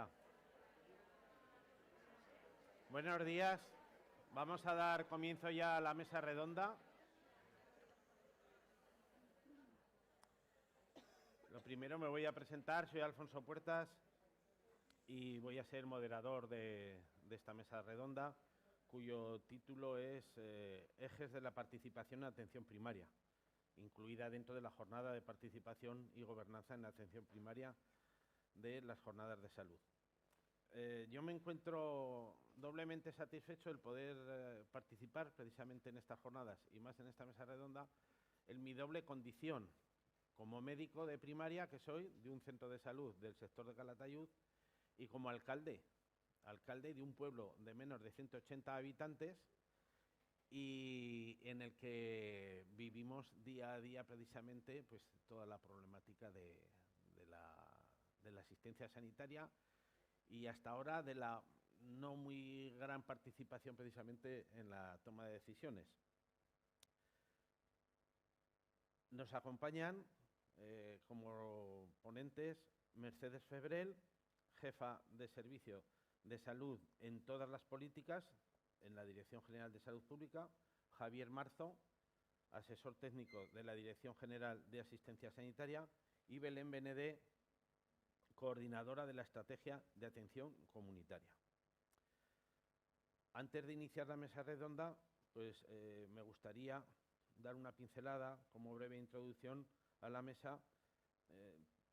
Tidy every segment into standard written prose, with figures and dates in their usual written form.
ya. Buenos días. Vamos a dar comienzo ya a la mesa redonda. Lo primero me voy a presentar, soy Alfonso Puertas y voy a ser moderador de esta mesa redonda, cuyo título es Ejes de la participación en atención primaria, incluida dentro de la jornada de participación y gobernanza en la atención primaria de las jornadas de salud. Yo me encuentro doblemente satisfecho el poder participar precisamente en estas jornadas y más en esta mesa redonda en mi doble condición, como médico de primaria que soy de un centro de salud del sector de Calatayud y como alcalde de un pueblo de menos de 180 habitantes y en el que vivimos día a día precisamente pues toda la problemática de la asistencia sanitaria y hasta ahora de la no muy gran participación precisamente en la toma de decisiones. Nos acompañan como ponentes Mercedes Febrel, jefa de Servicio de Salud en todas las políticas en la Dirección General de Salud Pública, Javier Marzo, asesor técnico de la Dirección General de Asistencia Sanitaria, y Belén Benedé, coordinadora de la Estrategia de Atención Comunitaria. Antes de iniciar la mesa redonda, pues me gustaría dar una pincelada como breve introducción a la mesa,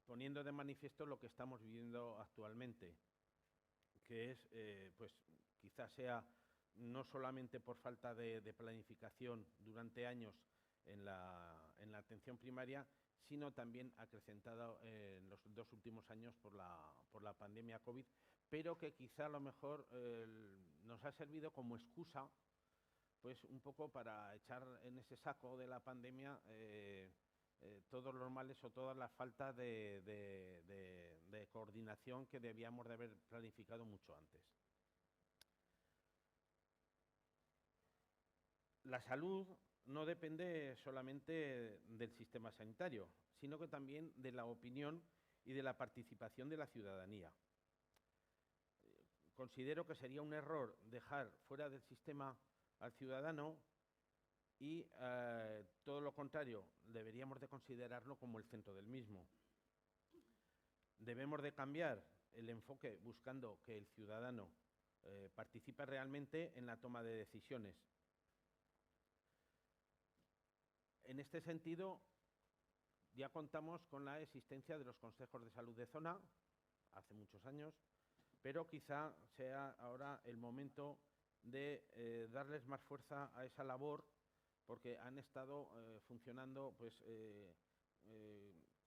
poniendo de manifiesto lo que estamos viviendo actualmente, que es, pues quizás sea no solamente por falta de planificación durante años en la atención primaria, sino también acrecentada en los 2 últimos años por la pandemia COVID, pero que quizá a lo mejor nos ha servido como excusa, pues un poco para echar en ese saco de la pandemia todos los males o todas las faltas de coordinación que debíamos de haber planificado mucho antes. La salud no depende solamente del sistema sanitario, sino que también de la opinión y de la participación de la ciudadanía. Considero que sería un error dejar fuera del sistema al ciudadano y todo lo contrario, deberíamos de considerarlo como el centro del mismo. Debemos de cambiar el enfoque buscando que el ciudadano participe realmente en la toma de decisiones. En este sentido, ya contamos con la existencia de los consejos de salud de zona, hace muchos años, pero quizá sea ahora el momento de darles más fuerza a esa labor, porque han estado funcionando pues,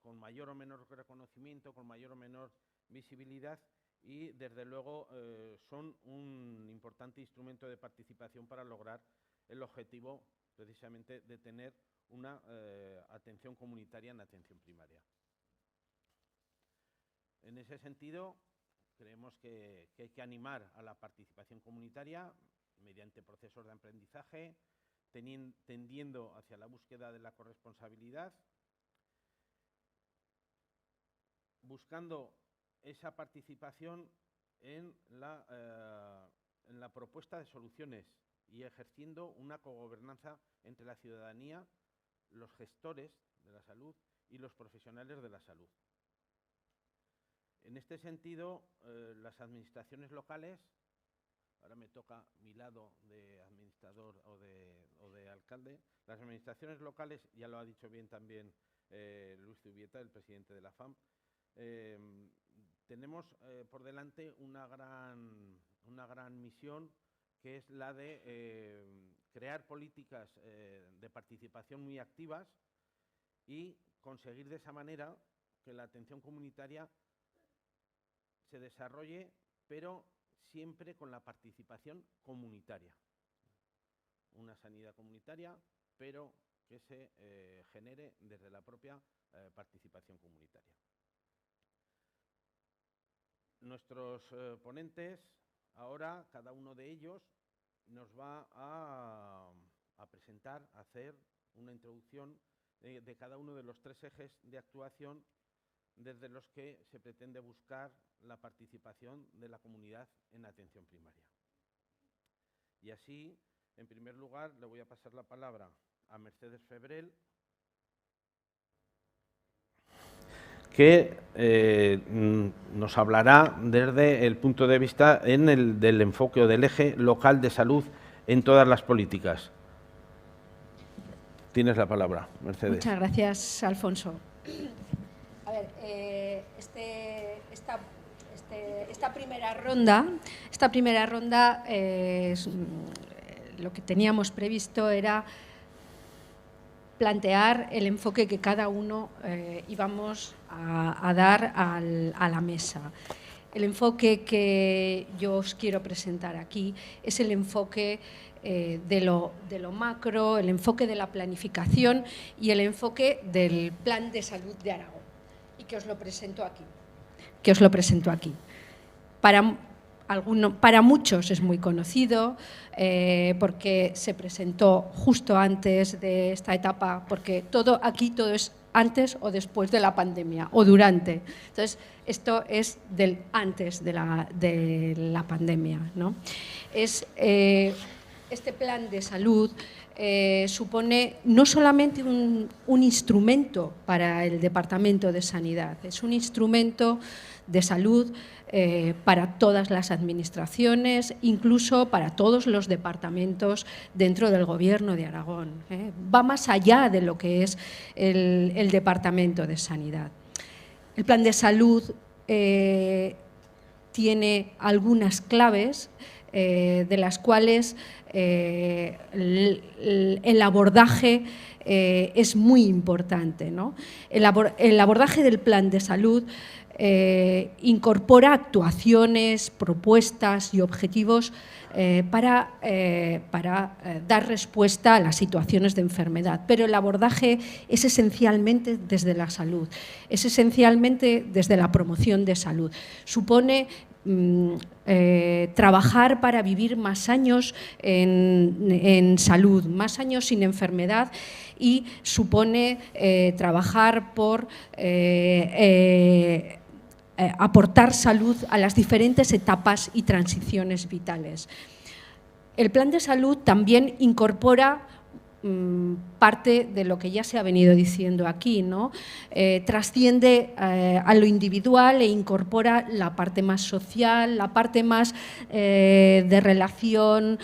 con mayor o menor reconocimiento, con mayor o menor visibilidad y, desde luego, son un importante instrumento de participación para lograr el objetivo, precisamente, de tener una atención comunitaria en la atención primaria. En ese sentido, creemos que hay que animar a la participación comunitaria mediante procesos de aprendizaje, tendiendo hacia la búsqueda de la corresponsabilidad, buscando esa participación en la propuesta de soluciones y ejerciendo una cogobernanza entre la ciudadanía, los gestores de la salud y los profesionales de la salud. En este sentido, las administraciones locales, ahora me toca mi lado de administrador o de alcalde, las administraciones locales, ya lo ha dicho bien también Luis Zubieta, el presidente de la FAM, tenemos por delante una gran misión, que es la de crear políticas de participación muy activas y conseguir de esa manera que la atención comunitaria se desarrolle, pero siempre con la participación comunitaria. Una sanidad comunitaria, pero que se genere desde la propia participación comunitaria. Nuestros ponentes, ahora cada uno de ellos nos va a presentar, a hacer una introducción de cada uno de los 3 ejes de actuación desde los que se pretende buscar la participación de la comunidad en atención primaria. Y así, en primer lugar, le voy a pasar la palabra a Mercedes Febrel, que nos hablará desde el punto de vista del enfoque o del eje local de salud en todas las políticas. Tienes la palabra, Mercedes. Muchas gracias, Alfonso. A ver, esta primera ronda, lo que teníamos previsto era plantear el enfoque que cada uno íbamos a dar a la mesa. El enfoque que yo os quiero presentar aquí es el enfoque de lo macro, el enfoque de la planificación y el enfoque del Plan de Salud de Aragón. Y que os lo presento aquí. Para muchos es muy conocido porque se presentó justo antes de esta etapa, porque todo es antes o después de la pandemia o durante. Entonces, esto es del antes de la pandemia, ¿no? Este plan de salud supone no solamente un instrumento para el Departamento de Sanidad, es un instrumento de salud para todas las administraciones, incluso para todos los departamentos dentro del Gobierno de Aragón. Va más allá de lo que es el Departamento de Sanidad. El plan de salud tiene algunas claves de las cuales el abordaje es muy importante, ¿no? El abordaje del plan de salud incorpora actuaciones, propuestas y objetivos para dar respuesta a las situaciones de enfermedad. Pero el abordaje es esencialmente desde la salud, es esencialmente desde la promoción de salud. Supone trabajar para vivir más años en salud, más años sin enfermedad, y supone trabajar por aportar salud a las diferentes etapas y transiciones vitales. El plan de salud también incorpora parte de lo que ya se ha venido diciendo aquí, ¿no? Trasciende a lo individual e incorpora la parte más social, la parte más de relación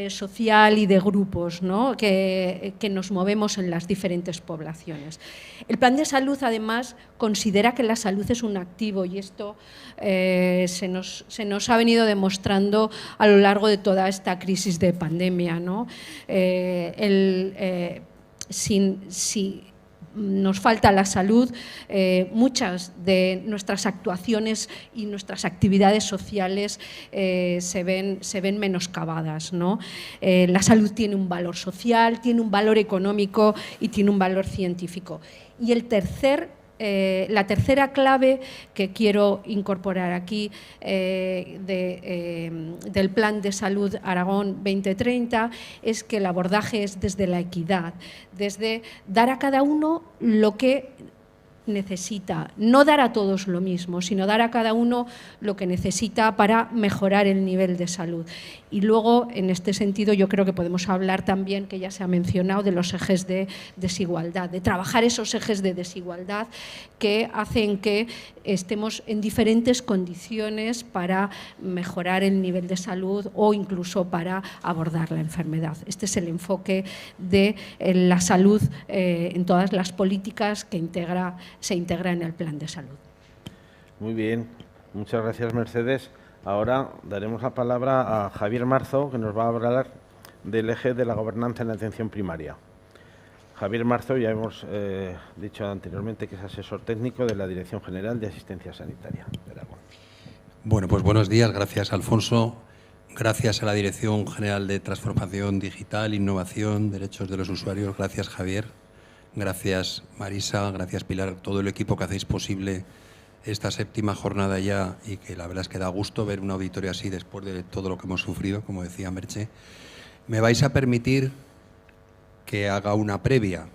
social y de grupos, ¿no? que nos movemos en las diferentes poblaciones. El plan de salud, además, considera que la salud es un activo, y esto se nos ha venido demostrando a lo largo de toda esta crisis de pandemia, ¿no? Si nos falta la salud, muchas de nuestras actuaciones y nuestras actividades sociales se ven menoscabadas, ¿no? La salud tiene un valor social, tiene un valor económico y tiene un valor científico. Y la tercera clave que quiero incorporar aquí del Plan de Salud Aragón 2030 es que el abordaje es desde la equidad, desde dar a cada uno lo que necesita, no dar a todos lo mismo, sino dar a cada uno lo que necesita para mejorar el nivel de salud. Y luego, en este sentido, yo creo que podemos hablar también, que ya se ha mencionado, de los ejes de desigualdad, de trabajar esos ejes de desigualdad que hacen que estemos en diferentes condiciones para mejorar el nivel de salud o incluso para abordar la enfermedad. Este es el enfoque de la salud en todas las políticas que se integra en el plan de salud. Muy bien, muchas gracias, Mercedes. Ahora daremos la palabra a Javier Marzo, que nos va a hablar del eje de la gobernanza en la atención primaria. Javier Marzo, ya hemos dicho anteriormente que es asesor técnico de la Dirección General de Asistencia Sanitaria de Aragón. Bueno, pues buenos días. Gracias, Alfonso. Gracias a la Dirección General de Transformación Digital, Innovación, Derechos de los Usuarios. Gracias, Javier. Gracias, Marisa. Gracias, Pilar. Todo el equipo que hacéis posible esta séptima jornada ya, y que la verdad es que da gusto ver un auditorio así después de todo lo que hemos sufrido, como decía Merche. Me vais a permitir que haga una previa,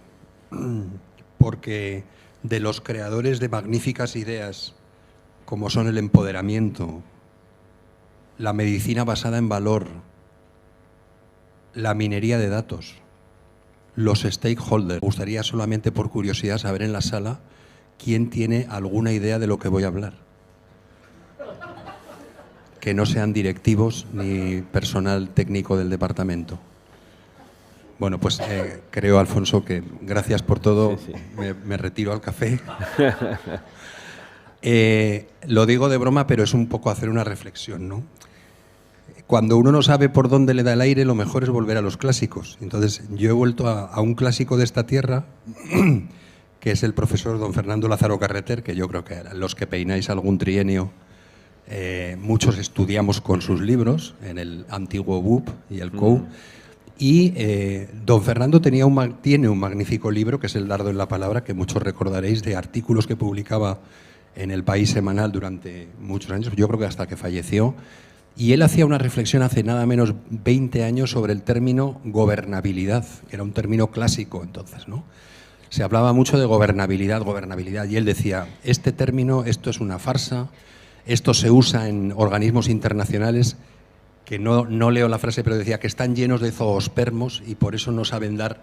porque de los creadores de magníficas ideas como son el empoderamiento, la medicina basada en valor, la minería de datos, los stakeholders. Me gustaría solamente por curiosidad saber en la sala quién tiene alguna idea de lo que voy a hablar. Que no sean directivos ni personal técnico del departamento. Bueno, pues creo, Alfonso, que gracias por todo. Sí, sí. Me retiro al café. Lo digo de broma, pero es un poco hacer una reflexión, ¿no? Cuando uno no sabe por dónde le da el aire, lo mejor es volver a los clásicos. Entonces, yo he vuelto a un clásico de esta tierra, que es el profesor don Fernando Lázaro Carreter, que yo creo que los que peináis algún trienio, muchos estudiamos con sus libros, en el antiguo BUP y el COU. Y don Fernando tiene un magnífico libro, que es El dardo en la palabra, que muchos recordaréis, de artículos que publicaba en El País semanal durante muchos años, yo creo que hasta que falleció. Y él hacía una reflexión hace nada menos 20 años sobre el término gobernabilidad, que era un término clásico entonces, ¿no? Se hablaba mucho de gobernabilidad, y él decía, este término, esto es una farsa, esto se usa en organismos internacionales, que no leo la frase, pero decía que están llenos de zoospermos y por eso no saben dar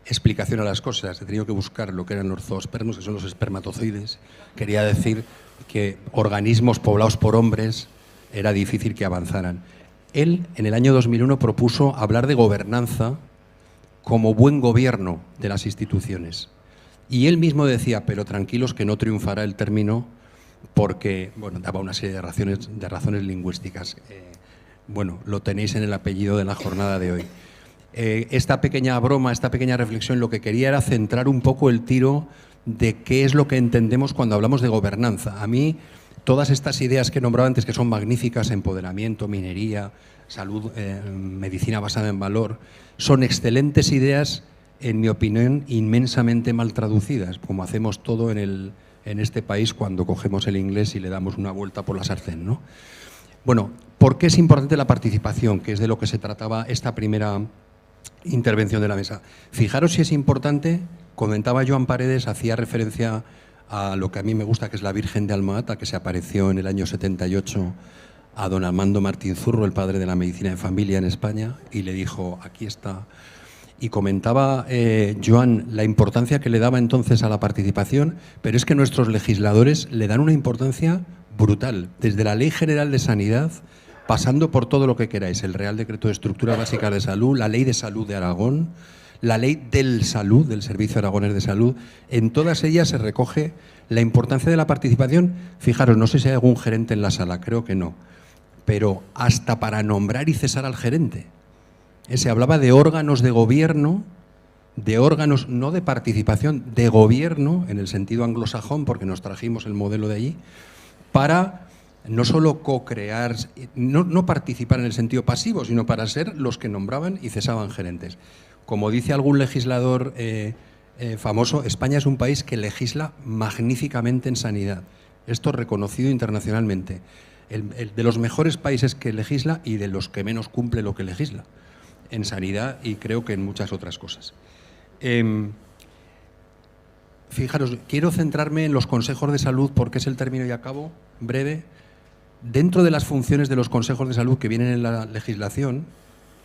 explicación a las cosas. He tenido que buscar lo que eran los zoospermos, que son los espermatozoides. Quería decir que organismos poblados por hombres era difícil que avanzaran. Él, en el año 2001, propuso hablar de gobernanza como buen gobierno de las instituciones. Y él mismo decía, pero tranquilos que no triunfará el término porque, bueno, daba una serie de razones lingüísticas. Bueno, lo tenéis en el apellido de la jornada de hoy. Esta pequeña broma, esta pequeña reflexión, lo que quería era centrar un poco el tiro de qué es lo que entendemos cuando hablamos de gobernanza. A mí, todas estas ideas que he nombrado antes, que son magníficas, empoderamiento, minería, salud, medicina basada en valor, son excelentes ideas, en mi opinión, inmensamente mal traducidas, como hacemos todo en este país cuando cogemos el inglés y le damos una vuelta por la sartén, ¿no? Bueno, ¿por qué es importante la participación? Que es de lo que se trataba esta primera intervención de la mesa. Fijaros si es importante, comentaba Joan Paredes, hacía referencia a lo que a mí me gusta, que es la Virgen de Alma-Ata, que se apareció en el año 78 a don Armando Martín Zurro, el padre de la medicina de familia en España, y le dijo, aquí está. Y comentaba Joan la importancia que le daba entonces a la participación, pero es que nuestros legisladores le dan una importancia brutal, desde la Ley General de Sanidad, pasando por todo lo que queráis, el Real Decreto de Estructuras Básicas de Salud, la Ley de Salud de Aragón, la Ley del Salud, del Servicio Aragonés de Salud. En todas ellas se recoge la importancia de la participación. Fijaros, no sé si hay algún gerente en la sala, creo que no, pero hasta para nombrar y cesar al gerente. Se hablaba de órganos de gobierno, de órganos no de participación, de gobierno, en el sentido anglosajón, porque nos trajimos el modelo de allí, para no solo co-crear, no participar en el sentido pasivo, sino para ser los que nombraban y cesaban gerentes. Como dice algún legislador famoso, España es un país que legisla magníficamente en sanidad. Esto reconocido internacionalmente. El de los mejores países que legisla y de los que menos cumple lo que legisla. En sanidad y creo que en muchas otras cosas. Fijaros, quiero centrarme en los consejos de salud porque es el término y acabo, breve. Dentro de las funciones de los consejos de salud que vienen en la legislación,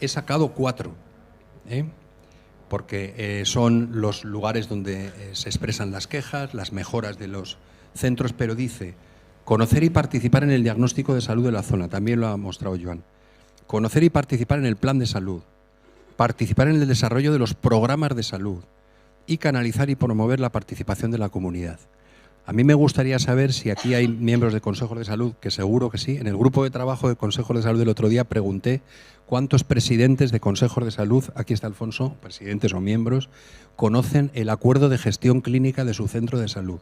he sacado 4, porque son los lugares donde se expresan las quejas, las mejoras de los centros, pero dice, conocer y participar en el diagnóstico de salud de la zona, también lo ha mostrado Joan. Conocer y participar en el plan de salud, participar en el desarrollo de los programas de salud y canalizar y promover la participación de la comunidad. A mí me gustaría saber si aquí hay miembros de consejos de salud, que seguro que sí. En el grupo de trabajo de consejos de salud del otro día pregunté cuántos presidentes de consejos de salud, aquí está Alfonso, presidentes o miembros, conocen el acuerdo de gestión clínica de su centro de salud.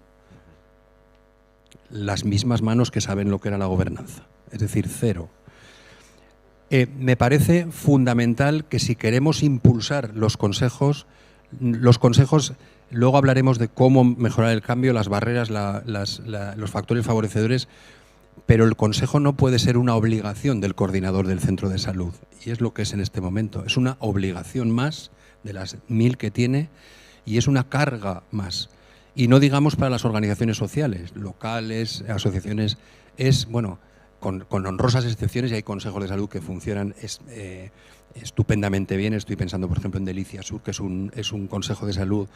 Las mismas manos que saben lo que era la gobernanza, es decir, 0. Me parece fundamental que si queremos impulsar los consejos, luego hablaremos de cómo mejorar el cambio, las barreras, los factores favorecedores, pero el consejo no puede ser una obligación del coordinador del centro de salud, y es lo que es en este momento. Es una obligación más de las 1000 que tiene y es una carga más. Y no digamos para las organizaciones sociales, locales, asociaciones, es, bueno, con honrosas excepciones, y hay consejos de salud que funcionan estupendamente bien. Estoy pensando, por ejemplo, en Delicia Sur, que es un consejo de salud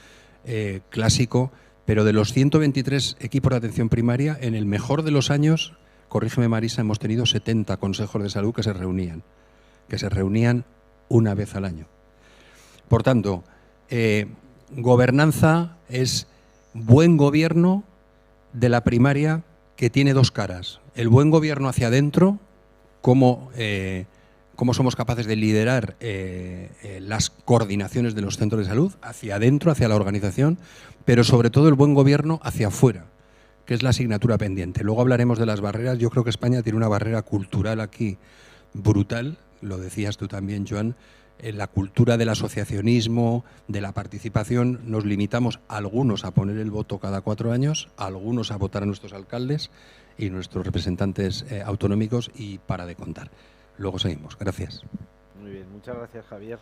clásico, pero de los 123 equipos de atención primaria, en el mejor de los años, corrígeme Marisa, hemos tenido 70 consejos de salud que se reunían una vez al año. Por tanto, gobernanza es buen gobierno de la primaria, que tiene dos caras. El buen gobierno hacia adentro, cómo somos capaces de liderar las coordinaciones de los centros de salud hacia adentro, hacia la organización, pero sobre todo el buen gobierno hacia afuera, que es la asignatura pendiente. Luego hablaremos de las barreras. Yo creo que España tiene una barrera cultural aquí brutal, lo decías tú también, Joan. En la cultura del asociacionismo, de la participación, nos limitamos algunos a poner el voto cada 4 años, algunos a votar a nuestros alcaldes y nuestros representantes autonómicos, y para de contar. Luego seguimos. Gracias. Muy bien, muchas gracias, Javier.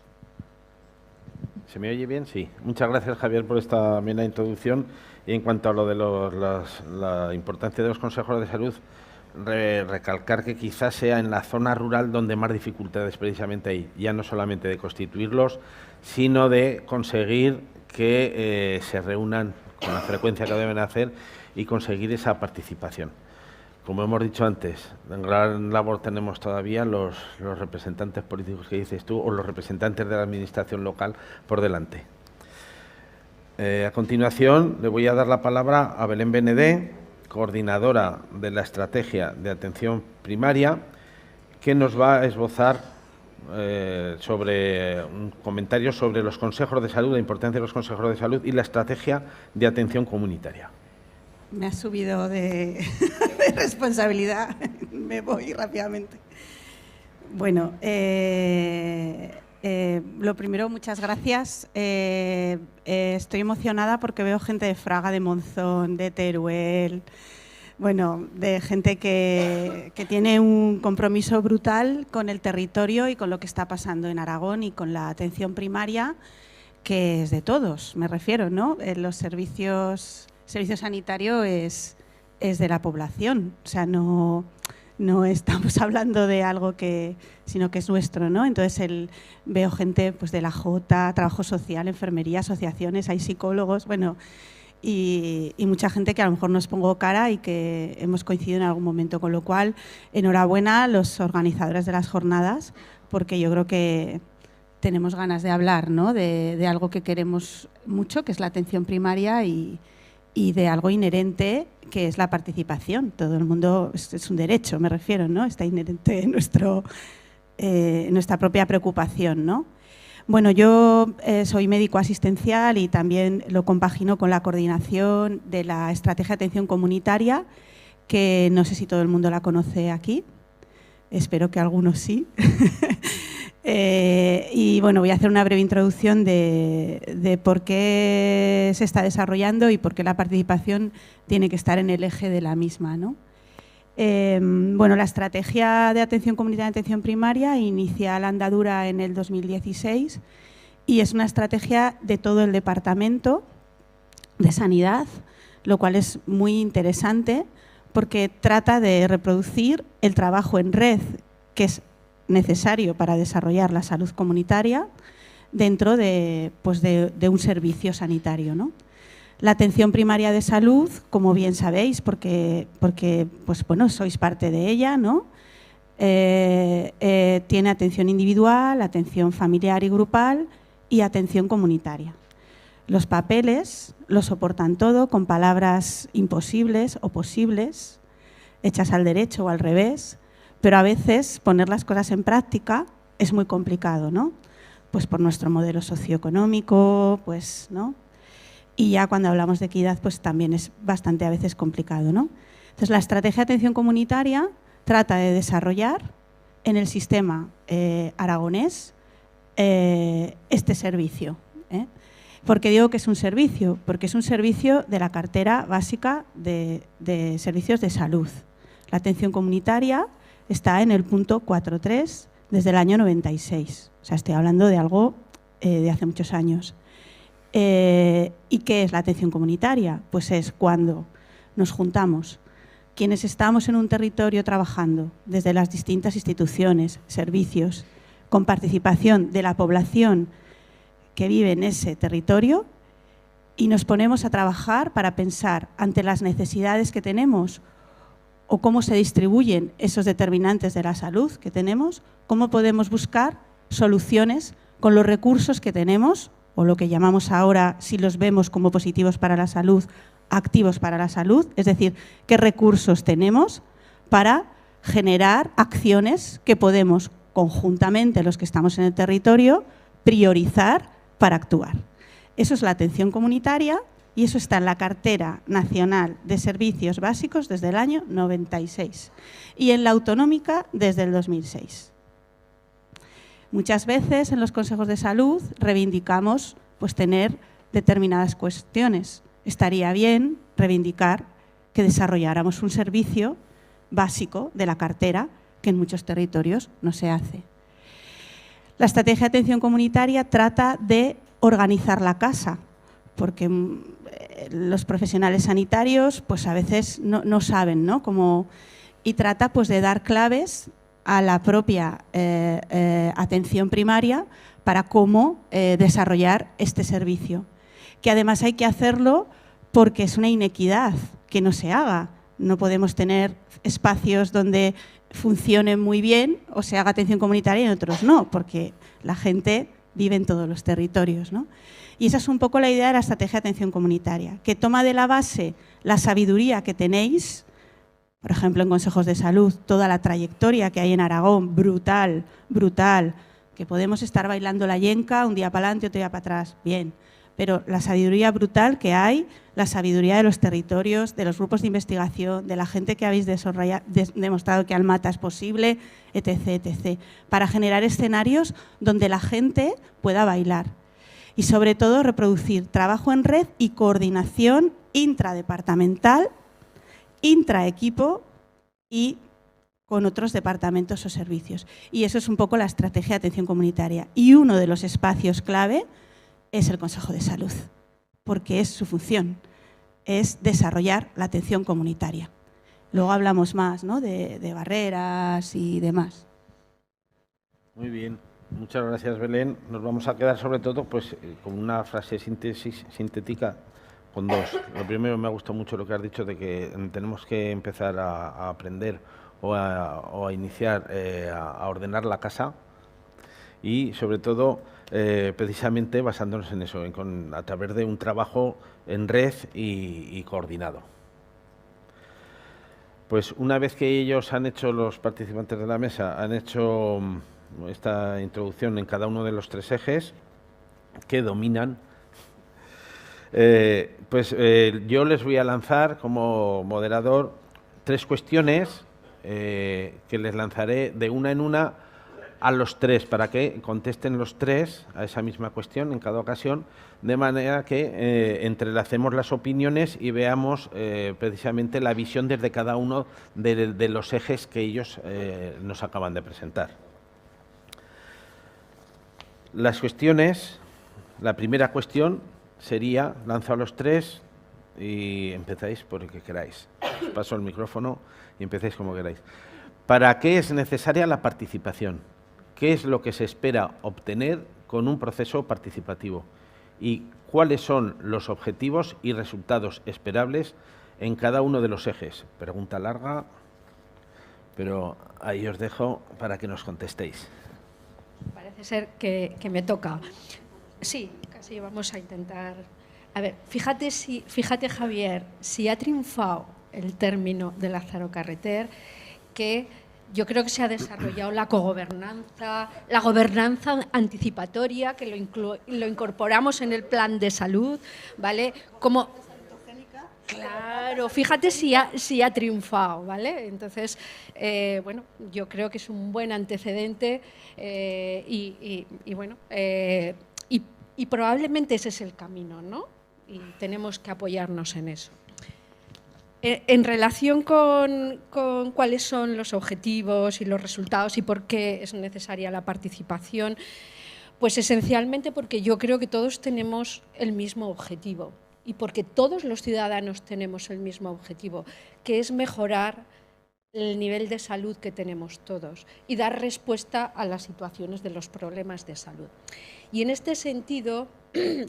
¿Se me oye bien? Sí. Muchas gracias, Javier, por esta amena introducción. Y en cuanto a lo de la importancia de los consejos de salud, recalcar que quizás sea en la zona rural donde más dificultades precisamente hay, ya no solamente de constituirlos, sino de conseguir que se reúnan con la frecuencia que deben hacer y conseguir esa participación. Como hemos dicho antes, en gran labor tenemos todavía los representantes políticos que dices tú, o los representantes de la administración local por delante. A continuación le voy a dar la palabra a Belén Benedé, coordinadora de la Estrategia de Atención Primaria, que nos va a esbozar sobre un comentario sobre los consejos de salud, la importancia de los consejos de salud y la estrategia de atención comunitaria. Me ha subido de responsabilidad, me voy rápidamente. Bueno, lo primero, muchas gracias. Estoy emocionada porque veo gente de Fraga, de Monzón, de Teruel, bueno, de gente que tiene un compromiso brutal con el territorio y con lo que está pasando en Aragón y con la atención primaria, que es de todos, me refiero, ¿no? Los servicio sanitario es de la población, o sea, no estamos hablando de algo sino que es nuestro, ¿no? Entonces veo gente pues de la Jota, trabajo social, enfermería, asociaciones, hay psicólogos, bueno, y mucha gente que a lo mejor nos pongo cara y que hemos coincidido en algún momento, con lo cual, enhorabuena a los organizadores de las jornadas, porque yo creo que tenemos ganas de hablar, ¿no? de algo que queremos mucho, que es la atención primaria, y de algo inherente, que es la participación. Todo el mundo, es un derecho, me refiero, ¿no? Está inherente en nuestra propia preocupación, ¿no? Bueno, yo soy médico asistencial y también lo compagino con la coordinación de la Estrategia de Atención Comunitaria, que no sé si todo el mundo la conoce aquí, espero que algunos sí. Y bueno, voy a hacer una breve introducción de por qué se está desarrollando y por qué la participación tiene que estar en el eje de la misma, ¿no? Bueno, la Estrategia de Atención Comunitaria de Atención Primaria inicia la andadura en el 2016 y es una estrategia de todo el Departamento de Sanidad, lo cual es muy interesante porque trata de reproducir el trabajo en red que es necesario para desarrollar la salud comunitaria dentro de un servicio sanitario, ¿no? La atención primaria de salud, como bien sabéis, porque pues, bueno, sois parte de ella, ¿no? Tiene atención individual, atención familiar y grupal y atención comunitaria. Los papeles lo soportan todo con palabras imposibles o posibles, hechas al derecho o al revés, pero a veces poner las cosas en práctica es muy complicado, ¿no? Pues por nuestro modelo socioeconómico, pues, ¿no? Y ya cuando hablamos de equidad, pues también es bastante a veces complicado, ¿no? Entonces, la estrategia de atención comunitaria trata de desarrollar en el sistema aragonés este servicio, ¿eh? ¿Por qué digo que es un servicio? Porque es un servicio de la cartera básica de servicios de salud. La atención comunitaria está en el punto 4.3 desde el año 96. O sea, estoy hablando de algo de hace muchos años. ¿Y qué es la atención comunitaria? Pues es cuando nos juntamos quienes estamos en un territorio trabajando desde las distintas instituciones, servicios, con participación de la población que vive en ese territorio, y nos ponemos a trabajar para pensar ante las necesidades que tenemos o cómo se distribuyen esos determinantes de la salud que tenemos, cómo podemos buscar soluciones con los recursos que tenemos, o lo que llamamos ahora, si los vemos como positivos para la salud, activos para la salud, es decir, qué recursos tenemos para generar acciones que podemos conjuntamente, los que estamos en el territorio, priorizar para actuar. Eso es la atención comunitaria y eso está en la Cartera Nacional de Servicios Básicos desde el año 96 y en la autonómica desde el 2006. Muchas veces en los consejos de salud reivindicamos pues, tener determinadas cuestiones. Estaría bien reivindicar que desarrolláramos un servicio básico de la cartera que en muchos territorios no se hace. La estrategia de atención comunitaria trata de organizar la casa, porque los profesionales sanitarios pues, a veces no saben, ¿no? Y trata pues, de dar claves a la propia atención primaria para cómo desarrollar este servicio. Que además hay que hacerlo porque es una inequidad que no se haga. No podemos tener espacios donde funcione muy bien o se haga atención comunitaria y en otros no, porque la gente vive en todos los territorios, ¿no? Y esa es un poco la idea de la estrategia de atención comunitaria, que toma de la base la sabiduría que tenéis, por ejemplo, en consejos de salud, toda la trayectoria que hay en Aragón, brutal, brutal, que podemos estar bailando la yenca un día para adelante, otro día para atrás, bien, pero la sabiduría brutal que hay, la sabiduría de los territorios, de los grupos de investigación, de la gente que habéis demostrado que Almata es posible, etc., etc., para generar escenarios donde la gente pueda bailar. Y sobre todo reproducir trabajo en red y coordinación intradepartamental, intraequipo y con otros departamentos o servicios. Y eso es un poco la estrategia de atención comunitaria. Y uno de los espacios clave es el Consejo de Salud, porque es su función, es desarrollar la atención comunitaria. Luego hablamos más, ¿no? de barreras y demás. Muy bien, muchas gracias, Belén. Nos vamos a quedar sobre todo pues, con una frase sintética, con dos. Lo primero, me ha gustado mucho lo que has dicho de que tenemos que empezar a aprender o a iniciar a ordenar la casa y sobre todo precisamente basándonos en eso, a través de un trabajo en red y coordinado. Pues una vez que ellos han hecho, los participantes de la mesa, han hecho esta introducción en cada uno de los tres ejes que dominan, yo les voy a lanzar como moderador tres cuestiones que les lanzaré de una en una a los tres, para que contesten los tres a esa misma cuestión en cada ocasión, de manera que entrelacemos las opiniones y veamos precisamente la visión desde cada uno de los ejes que ellos nos acaban de presentar. Las cuestiones, la primera cuestión sería, lanzo a los tres y empezáis por el que queráis. Os paso el micrófono y empecéis como queráis. ¿Para qué es necesaria la participación? ¿Qué es lo que se espera obtener con un proceso participativo? ¿Y cuáles son los objetivos y resultados esperables en cada uno de los ejes? Pregunta larga, pero ahí os dejo para que nos contestéis. Parece ser que me toca. Sí, casi vamos a intentar. A ver, fíjate Javier, si ha triunfado el término de Lázaro Carreter, que yo creo que se ha desarrollado la cogobernanza, la gobernanza anticipatoria, que lo incorporamos en el plan de salud, ¿vale? Como, claro, fíjate si ha triunfado, ¿vale? Entonces, bueno, yo creo que es un buen antecedente y probablemente ese es el camino, ¿no? Y tenemos que apoyarnos en eso. En relación con cuáles son los objetivos y los resultados y por qué es necesaria la participación, Pues esencialmente porque yo creo que todos tenemos el mismo objetivo y porque todos los ciudadanos tenemos el mismo objetivo, que es mejorar el nivel de salud que tenemos todos y dar respuesta a las situaciones de los problemas de salud. Y en este sentido,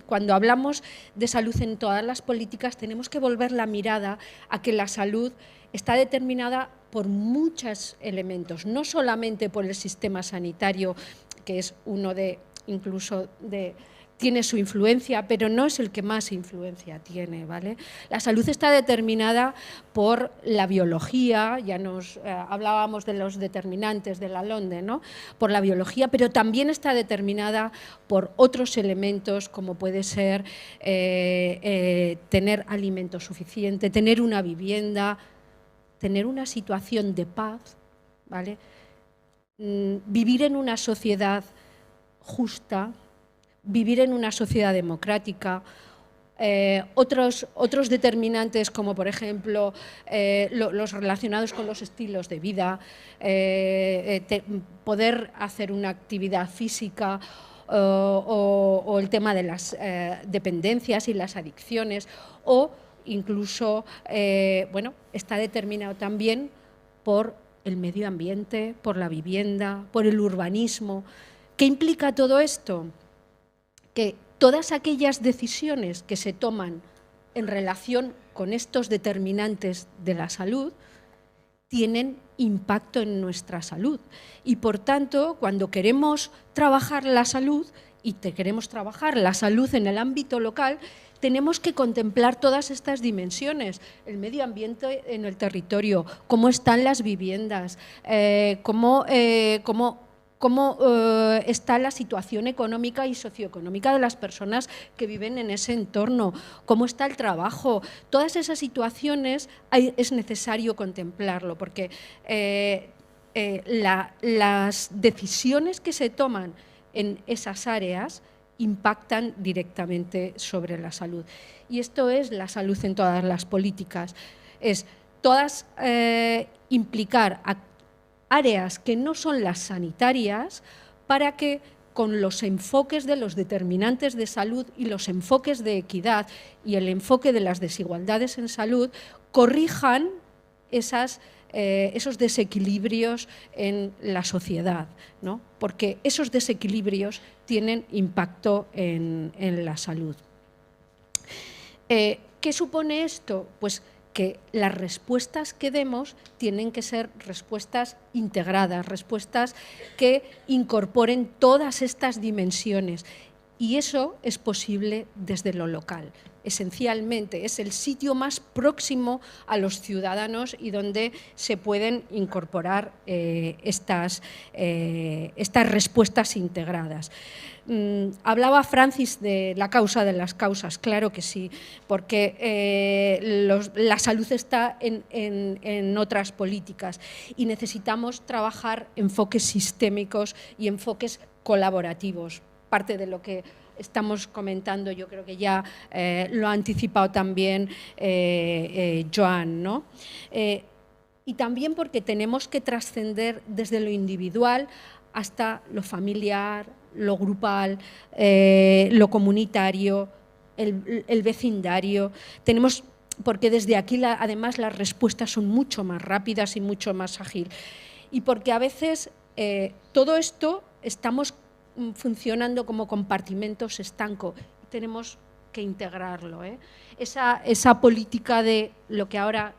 cuando hablamos de salud en todas las políticas, tenemos que volver la mirada a que la salud está determinada por muchos elementos, no solamente por el sistema sanitario, que es uno de, incluso tiene su influencia, pero no es el que más influencia tiene, ¿vale? La salud está determinada por la biología, ya nos hablábamos de los determinantes de la LONDE, ¿no? Por la biología, pero también está determinada por otros elementos, como puede ser tener alimento suficiente, tener una vivienda, tener una situación de paz, ¿vale? Vivir en una sociedad justa, vivir en una sociedad democrática, otros determinantes como por ejemplo los relacionados con los estilos de vida, poder hacer una actividad física o el tema de las dependencias y las adicciones, o incluso bueno, está determinado también por el medio ambiente, por la vivienda, por el urbanismo. ¿Qué implica todo esto? Que todas aquellas decisiones que se toman en relación con estos determinantes de la salud tienen impacto en nuestra salud. Y por tanto, cuando queremos trabajar la salud y queremos trabajar la salud en el ámbito local, tenemos que contemplar todas estas dimensiones, el medio ambiente en el territorio, cómo están las viviendas, cómo está la situación económica y socioeconómica de las personas que viven en ese entorno, cómo está el trabajo. Todas esas situaciones es necesario contemplarlo, porque las decisiones que se toman en esas áreas impactan directamente sobre la salud. Y esto es la salud en todas las políticas, es todas implicar áreas que no son las sanitarias para que con los enfoques de los determinantes de salud y los enfoques de equidad y el enfoque de las desigualdades en salud corrijan esos desequilibrios en la sociedad, ¿no? Porque esos desequilibrios tienen impacto en la salud. ¿Qué supone esto? Pues que las respuestas que demos tienen que ser respuestas integradas, respuestas que incorporen todas estas dimensiones. Y eso es posible desde lo local. Esencialmente es el sitio más próximo a los ciudadanos y donde se pueden incorporar estas respuestas integradas. Hablaba Francis de la causa de las causas, claro que sí, porque la salud está en otras políticas y necesitamos trabajar enfoques sistémicos y enfoques colaborativos. Parte de lo que estamos comentando, yo creo que ya lo ha anticipado también Joan, ¿no? Y también porque tenemos que trascender desde lo individual hasta lo familiar, lo grupal, lo comunitario, el vecindario. Porque desde aquí además las respuestas son mucho más rápidas y mucho más ágiles. Y porque a veces todo esto estamos funcionando como compartimentos estancos. Tenemos que integrarlo, ¿eh? Esa política de lo que ahora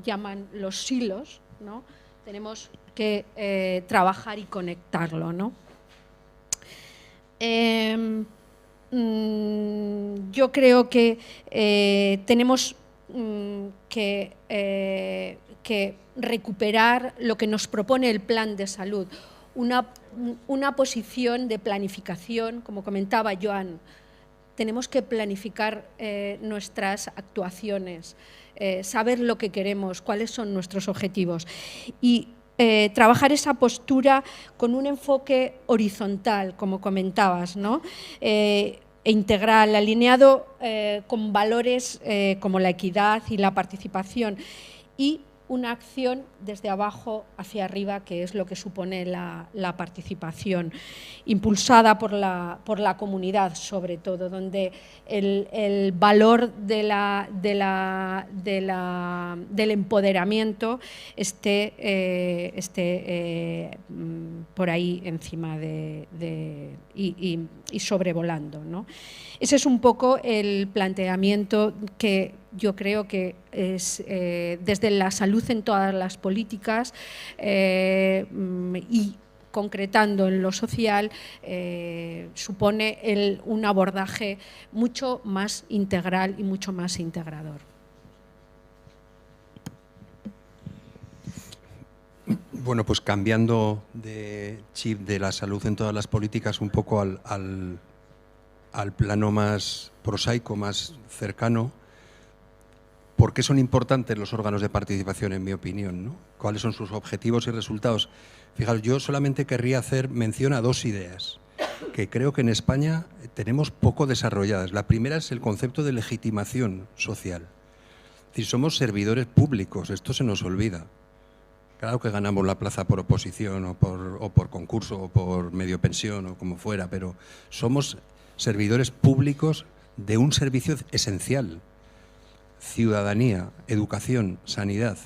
llaman los silos, ¿no? Tenemos que trabajar y conectarlo, ¿no? Yo creo que tenemos que recuperar lo que nos propone el plan de salud, una posición de planificación, como comentaba Joan. Tenemos que planificar nuestras actuaciones, saber lo que queremos, cuáles son nuestros objetivos y trabajar esa postura con un enfoque horizontal, como comentabas, ¿no? E integral, alineado con valores como la equidad y la participación y una acción desde abajo hacia arriba, que es lo que supone la participación, impulsada por la comunidad, sobre todo, donde el valor del empoderamiento esté por ahí encima y sobrevolando, ¿no? Ese es un poco el planteamiento que yo creo que es desde la salud en todas las políticas y concretando en lo social, supone un abordaje mucho más integral y mucho más integrador. Bueno, pues cambiando de chip de la salud en todas las políticas un poco al plano más prosaico, más cercano, ¿por qué son importantes los órganos de participación, en mi opinión, ¿no? ¿Cuáles son sus objetivos y resultados? Fijaos, yo solamente querría hacer mención a dos ideas que creo que en España tenemos poco desarrolladas. La primera es el concepto de legitimación social. Es decir, somos servidores públicos, esto se nos olvida. Claro que ganamos la plaza por oposición o por concurso o por medio pensión o como fuera, pero somos servidores públicos de un servicio esencial. Ciudadanía, educación, sanidad,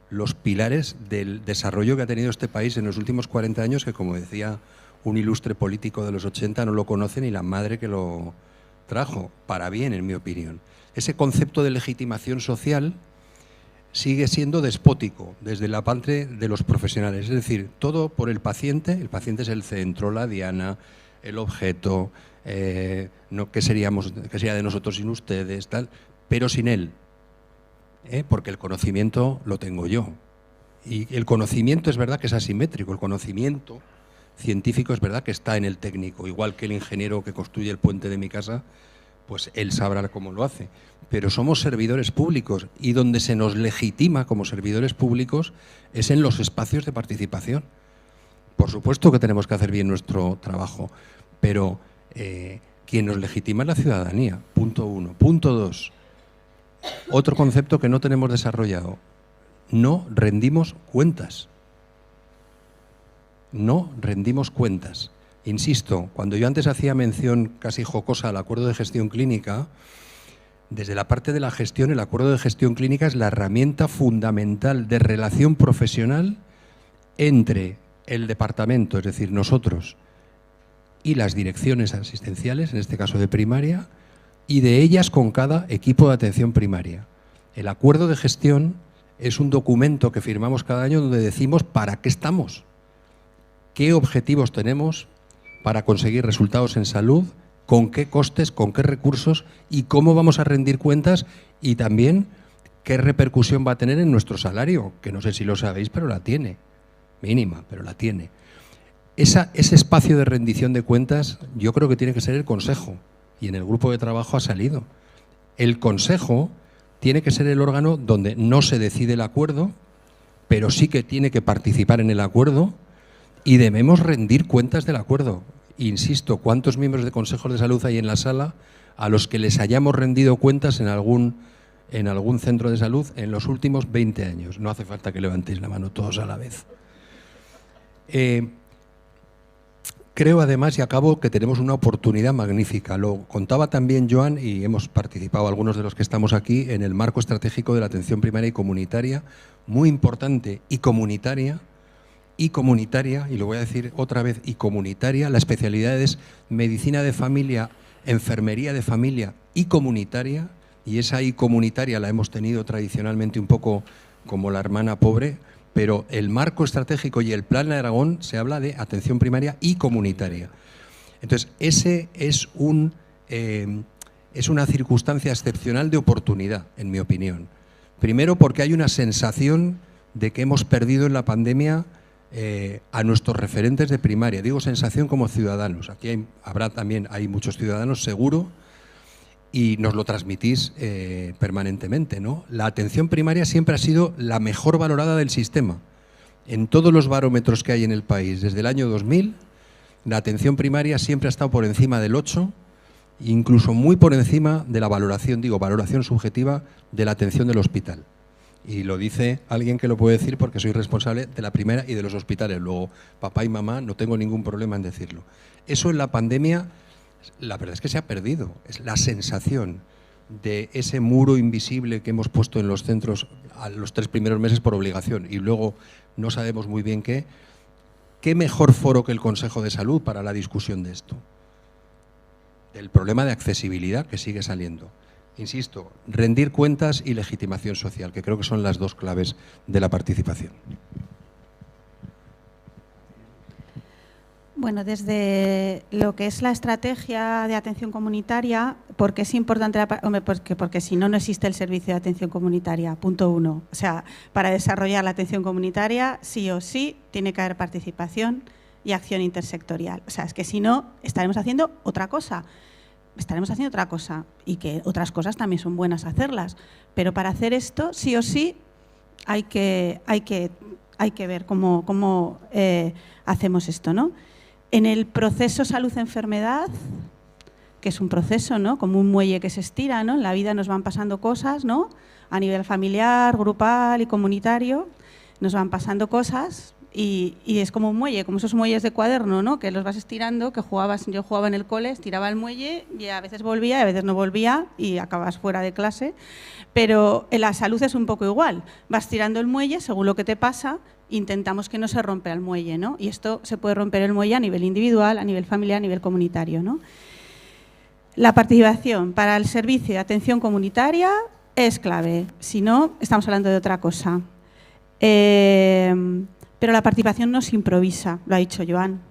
los pilares del desarrollo que ha tenido este país en los últimos 40 años, que, como decía un ilustre político de los 80, no lo conoce ni la madre que lo trajo, para bien, en mi opinión. Ese concepto de legitimación social sigue siendo despótico desde la parte de los profesionales, es decir, todo por el paciente es el centro, la diana, el objeto, no, ¿qué sería de nosotros sin ustedes, tal? Pero sin él, porque el conocimiento lo tengo yo. Y el conocimiento es verdad que es asimétrico, el conocimiento científico es verdad que está en el técnico, igual que el ingeniero que construye el puente de mi casa, pues él sabrá cómo lo hace. Pero somos servidores públicos y donde se nos legitima como servidores públicos es en los espacios de participación. Por supuesto que tenemos que hacer bien nuestro trabajo, pero quien nos legitima es la ciudadanía, punto uno. Punto dos, otro concepto que no tenemos desarrollado, no rendimos cuentas. No rendimos cuentas. Insisto, cuando yo antes hacía mención casi jocosa al acuerdo de gestión clínica, desde la parte de la gestión, el acuerdo de gestión clínica es la herramienta fundamental de relación profesional entre el departamento, es decir, nosotros, y las direcciones asistenciales, en este caso de primaria, y de ellas con cada equipo de atención primaria. El acuerdo de gestión es un documento que firmamos cada año donde decimos para qué estamos, qué objetivos tenemos para conseguir resultados en salud, con qué costes, con qué recursos y cómo vamos a rendir cuentas y también qué repercusión va a tener en nuestro salario, que no sé si lo sabéis, pero la tiene, mínima, pero la tiene. Ese espacio de rendición de cuentas yo creo que tiene que ser el Consejo y en el grupo de trabajo ha salido. El Consejo tiene que ser el órgano donde no se decide el acuerdo, pero sí que tiene que participar en el acuerdo y debemos rendir cuentas del acuerdo. Insisto, ¿cuántos miembros de consejos de salud hay en la sala a los que les hayamos rendido cuentas en algún centro de salud en los últimos 20 años? No hace falta que levantéis la mano todos a la vez. Creo además, y acabo, que tenemos una oportunidad magnífica. Lo contaba también Joan y hemos participado algunos de los que estamos aquí en el marco estratégico de la atención primaria y comunitaria, muy importante y comunitaria, y lo voy a decir otra vez, y comunitaria. La especialidad es medicina de familia, enfermería de familia y comunitaria, y esa y comunitaria la hemos tenido tradicionalmente un poco como la hermana pobre, pero el marco estratégico y el Plan de Aragón se habla de atención primaria y comunitaria. Entonces, ese es una circunstancia excepcional de oportunidad, en mi opinión. Primero, porque hay una sensación de que hemos perdido en la pandemia a nuestros referentes de primaria. Digo sensación como ciudadanos. Aquí hay muchos ciudadanos, seguro, y nos lo transmitís permanentemente, ¿no? La atención primaria siempre ha sido la mejor valorada del sistema. En todos los barómetros que hay en el país, desde el año 2000, la atención primaria siempre ha estado por encima del 8, incluso muy por encima de la valoración, valoración subjetiva de la atención del hospital. Y lo dice alguien que lo puede decir porque soy responsable de la primera y de los hospitales. Luego, papá y mamá, no tengo ningún problema en decirlo. Eso en la pandemia, la verdad es que se ha perdido. Es la sensación de ese muro invisible que hemos puesto en los centros a los 3 primeros meses por obligación y luego no sabemos muy bien qué. ¿Qué mejor foro que el Consejo de Salud para la discusión de esto? El problema de accesibilidad que sigue saliendo. Insisto, rendir cuentas y legitimación social, que creo que son las 2 claves de la participación. Bueno, desde lo que es la estrategia de atención comunitaria, porque es importante, porque si no, no existe el servicio de atención comunitaria, punto 1. O sea, para desarrollar la atención comunitaria, sí o sí, tiene que haber participación y acción intersectorial. O sea, es que si no, estaremos haciendo otra cosa. Y que otras cosas también son buenas hacerlas. Pero para hacer esto, sí o sí, hay que ver cómo hacemos esto, ¿no? En el proceso salud-enfermedad, que es un proceso, ¿no?, como un muelle que se estira, ¿no? En la vida nos van pasando cosas, ¿no?, a nivel familiar, grupal y comunitario, nos van pasando cosas y es como un muelle, como esos muelles de cuaderno, ¿no?, que los vas estirando, yo jugaba en el cole, estiraba el muelle y a veces volvía y a veces no volvía y acabas fuera de clase. Pero en la salud es un poco igual, vas tirando el muelle según lo que te pasa. Intentamos que no se rompa el muelle, ¿no? Y esto se puede romper el muelle a nivel individual, a nivel familiar, a nivel comunitario, ¿no? La participación para el servicio de atención comunitaria es clave, si no, estamos hablando de otra cosa. Pero la participación no se improvisa, lo ha dicho Joan.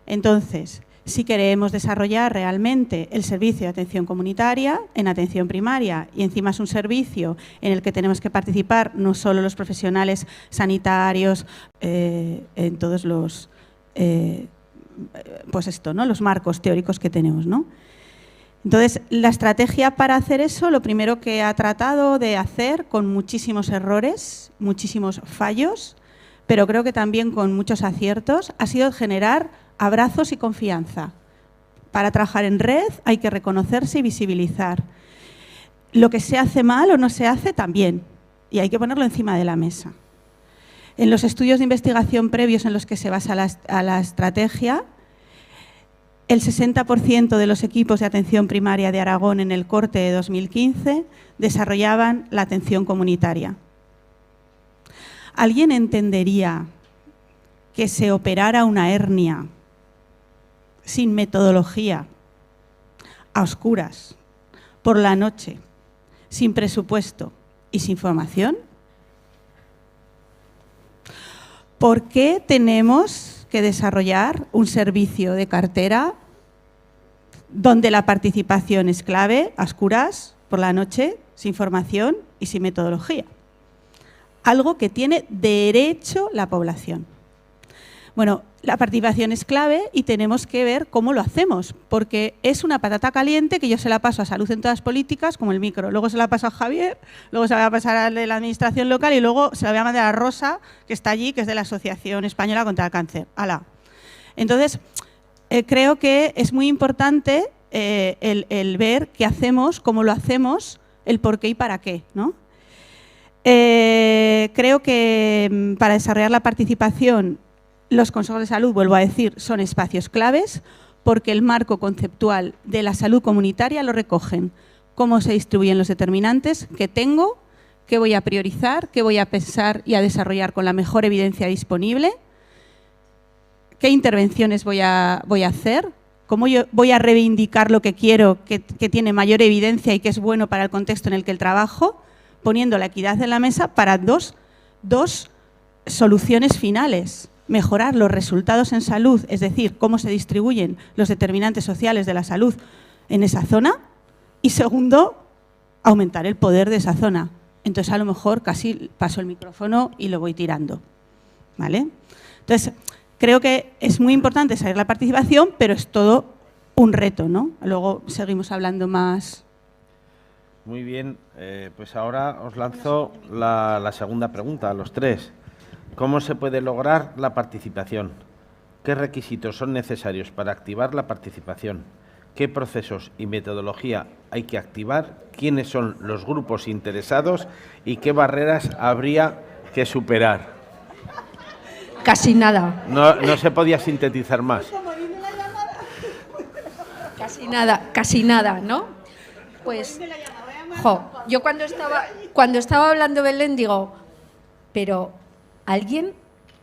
Entonces, si queremos desarrollar realmente el servicio de atención comunitaria en atención primaria y encima es un servicio en el que tenemos que participar no solo los profesionales sanitarios, en todos los, ¿no?, los marcos teóricos que tenemos, ¿no? Entonces, la estrategia para hacer eso, lo primero que ha tratado de hacer, con muchísimos errores, muchísimos fallos, pero creo que también con muchos aciertos, ha sido generar abrazos y confianza. Para trabajar en red hay que reconocerse y visibilizar. Lo que se hace mal o no se hace también, y hay que ponerlo encima de la mesa. En los estudios de investigación previos en los que se basa la estrategia, el 60% de los equipos de atención primaria de Aragón en el corte de 2015 desarrollaban la atención comunitaria. ¿Alguien entendería que se operara una hernia sin metodología, a oscuras, por la noche, sin presupuesto y sin formación? ¿Por qué tenemos que desarrollar un servicio de cartera donde la participación es clave, a oscuras, por la noche, sin formación y sin metodología? Algo que tiene derecho la población. Bueno, la participación es clave y tenemos que ver cómo lo hacemos, porque es una patata caliente que yo se la paso a salud en todas las políticas, como el micro, luego se la paso a Javier, luego se la voy a pasar a la administración local y luego se la voy a mandar a Rosa, que está allí, que es de la Asociación Española contra el Cáncer. ¡Hala! Entonces, creo que es muy importante el ver qué hacemos, cómo lo hacemos, el por qué y para qué, ¿no? Creo que para desarrollar la participación, los consejos de salud, vuelvo a decir, son espacios claves porque el marco conceptual de la salud comunitaria lo recogen. Cómo se distribuyen los determinantes que tengo, qué voy a priorizar, qué voy a pensar y a desarrollar con la mejor evidencia disponible, qué intervenciones voy a hacer, cómo yo voy a reivindicar lo que quiero, que tiene mayor evidencia y que es bueno para el contexto en el que el trabajo, poniendo la equidad en la mesa para dos soluciones finales. Mejorar los resultados en salud, es decir, cómo se distribuyen los determinantes sociales de la salud en esa zona. Y segundo, aumentar el poder de esa zona. Entonces, a lo mejor casi paso el micrófono y lo voy tirando, ¿vale? Entonces, creo que es muy importante saber la participación, pero es todo un reto, ¿no? Luego seguimos hablando más. Muy bien, pues ahora os lanzo la segunda pregunta a los tres. ¿Cómo se puede lograr la participación? ¿Qué requisitos son necesarios para activar la participación? qué procesos y metodología hay que activar, quiénes son los grupos interesados y qué barreras habría que superar. Casi nada. No se podía sintetizar más. Casi nada, ¿no? Pues, yo cuando estaba hablando Belén digo, pero ¿alguien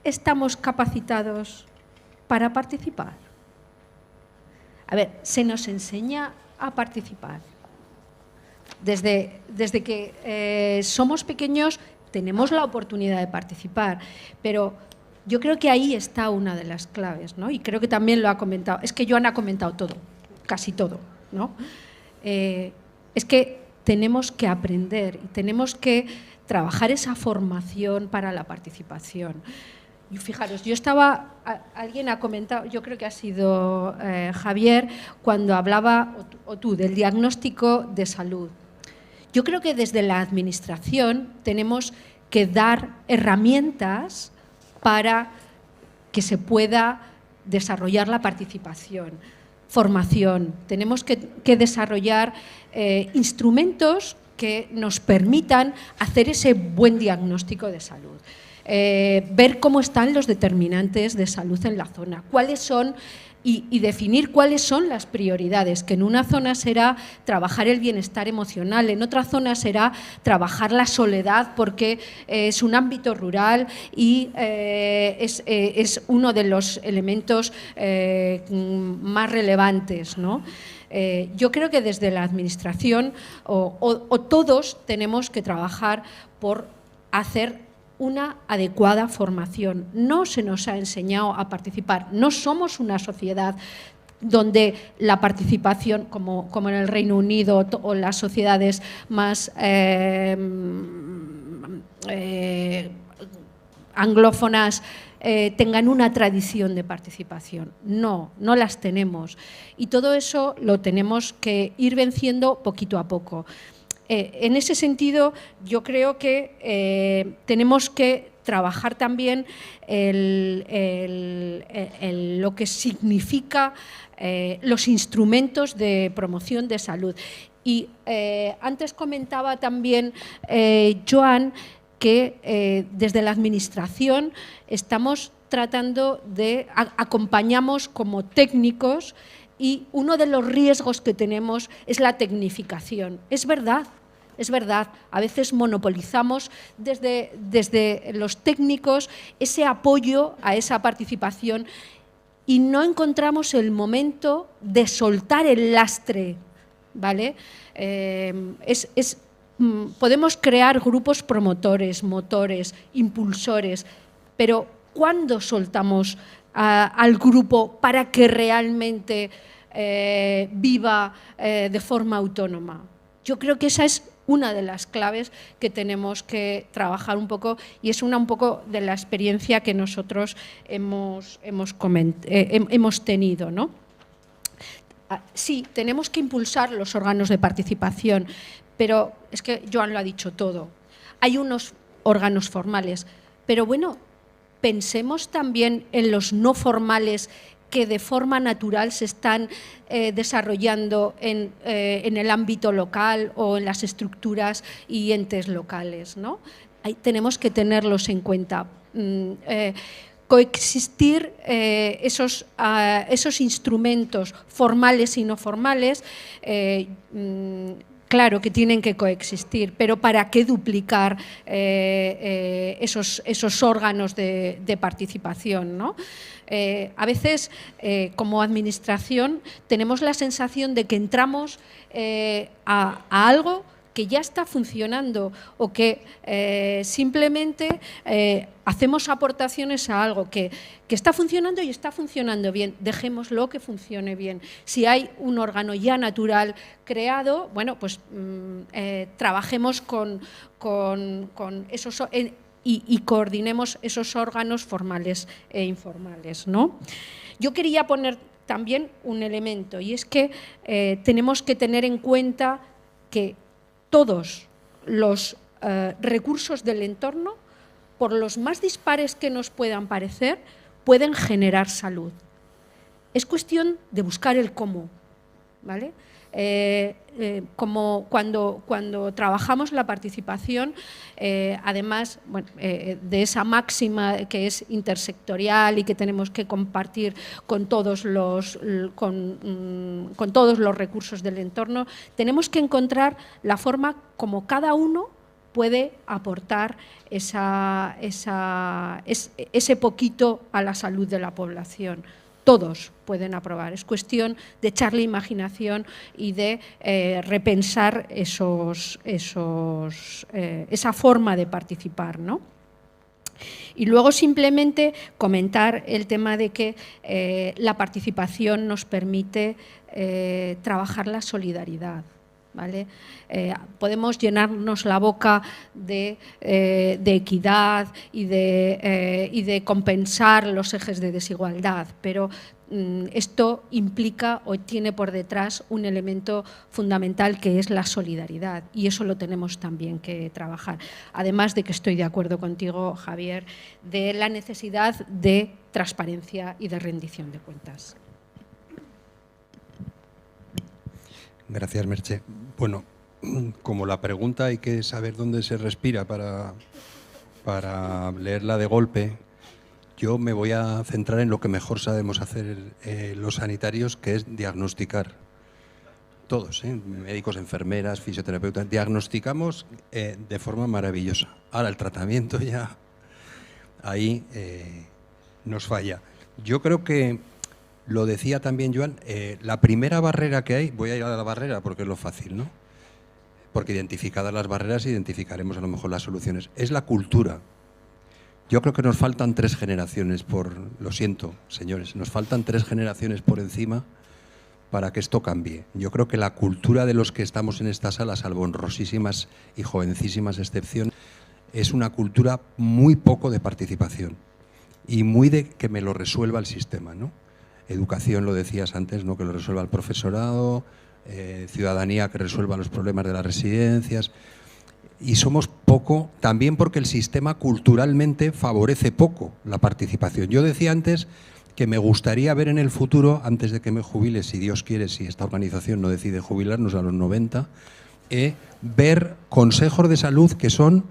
estamos capacitados para participar? A ver, se nos enseña a participar. Desde que somos pequeños tenemos la oportunidad de participar, pero yo creo que ahí está una de las claves, ¿no? Y creo que también lo ha comentado. Es que Joan ha comentado todo, casi todo, ¿no? Es que tenemos que aprender y tenemos que trabajar esa formación para la participación. Y fijaros, alguien ha comentado, yo creo que ha sido Javier, cuando hablaba, o tú, del diagnóstico de salud. Yo creo que desde la Administración tenemos que dar herramientas para que se pueda desarrollar la participación, formación. Tenemos que desarrollar instrumentos que nos permitan hacer ese buen diagnóstico de salud. Ver cómo están los determinantes de salud en la zona, cuáles son y definir cuáles son las prioridades, que en una zona será trabajar el bienestar emocional, en otra zona será trabajar la soledad porque es un ámbito rural y es uno de los elementos más relevantes, ¿no? Yo creo que desde la Administración o todos tenemos que trabajar por hacer una adecuada formación. No se nos ha enseñado a participar. No somos una sociedad donde la participación, como en el Reino Unido o las sociedades más anglófonas, tengan una tradición de participación. No las tenemos. Y todo eso lo tenemos que ir venciendo poquito a poco. En ese sentido, yo creo que tenemos que trabajar también lo que significa los instrumentos de promoción de salud. Y antes comentaba también Joan que desde la Administración estamos tratando acompañamos como técnicos, y uno de los riesgos que tenemos es la tecnificación. Es verdad, a veces monopolizamos desde los técnicos ese apoyo a esa participación y no encontramos el momento de soltar el lastre, ¿vale? Podemos crear grupos promotores, motores, impulsores, pero ¿cuándo soltamos al grupo para que realmente viva de forma autónoma? Yo creo que esa es una de las claves que tenemos que trabajar un poco y es un poco de la experiencia que nosotros hemos tenido, ¿no? Sí, tenemos que impulsar los órganos de participación, pero es que Joan lo ha dicho todo. Hay unos órganos formales, pero bueno, pensemos también en los no formales que de forma natural se están desarrollando en el ámbito local o en las estructuras y entes locales, ¿no? Ahí tenemos que tenerlos en cuenta. Coexistir esos instrumentos formales y no formales, claro que tienen que coexistir, pero ¿para qué duplicar esos órganos de participación, ¿no? A veces, como Administración, tenemos la sensación de que entramos a algo que ya está funcionando o que simplemente hacemos aportaciones a algo que está funcionando y está funcionando bien. Dejémoslo que funcione bien. Si hay un órgano ya natural creado, bueno, pues trabajemos con esos y coordinemos esos órganos formales e informales, ¿no? Yo quería poner también un elemento y es que tenemos que tener en cuenta que todos los recursos del entorno, por los más dispares que nos puedan parecer, pueden generar salud. Es cuestión de buscar el cómo. ¿vale? Como cuando trabajamos la participación, además de esa máxima que es intersectorial y que tenemos que compartir con todos los recursos del entorno, tenemos que encontrar la forma como cada uno puede aportar ese poquito a la salud de la población. Todos pueden aprobar. Es cuestión de echarle imaginación y de repensar esa forma de participar, ¿no? Y luego simplemente comentar el tema de que la participación nos permite trabajar la solidaridad. ¿Vale? Podemos llenarnos la boca de equidad y de compensar los ejes de desigualdad, pero esto implica o tiene por detrás un elemento fundamental que es la solidaridad, y eso lo tenemos también que trabajar. Además de que estoy de acuerdo contigo, Javier, de la necesidad de transparencia y de rendición de cuentas. Gracias, Merche. Bueno, como la pregunta hay que saber dónde se respira para leerla de golpe, yo me voy a centrar en lo que mejor sabemos hacer los sanitarios, que es diagnosticar. Todos, médicos, enfermeras, fisioterapeutas, diagnosticamos de forma maravillosa. Ahora el tratamiento ya ahí nos falla. Yo creo que lo decía también Joan, la primera barrera que hay, voy a ir a la barrera porque es lo fácil, ¿no? Porque identificadas las barreras identificaremos a lo mejor las soluciones. Es la cultura. Yo creo que nos faltan 3 generaciones lo siento, señores, nos faltan 3 generaciones por encima para que esto cambie. Yo creo que la cultura de los que estamos en esta sala, salvo honrosísimas y jovencísimas excepciones, es una cultura muy poco de participación y muy de que me lo resuelva el sistema, ¿no? Educación, lo decías antes, ¿no? Que lo resuelva el profesorado, ciudadanía que resuelva los problemas de las residencias. Y somos poco, también porque el sistema culturalmente favorece poco la participación. Yo decía antes que me gustaría ver en el futuro, antes de que me jubile, si Dios quiere, si esta organización no decide jubilarnos a los 90, ver consejos de salud que son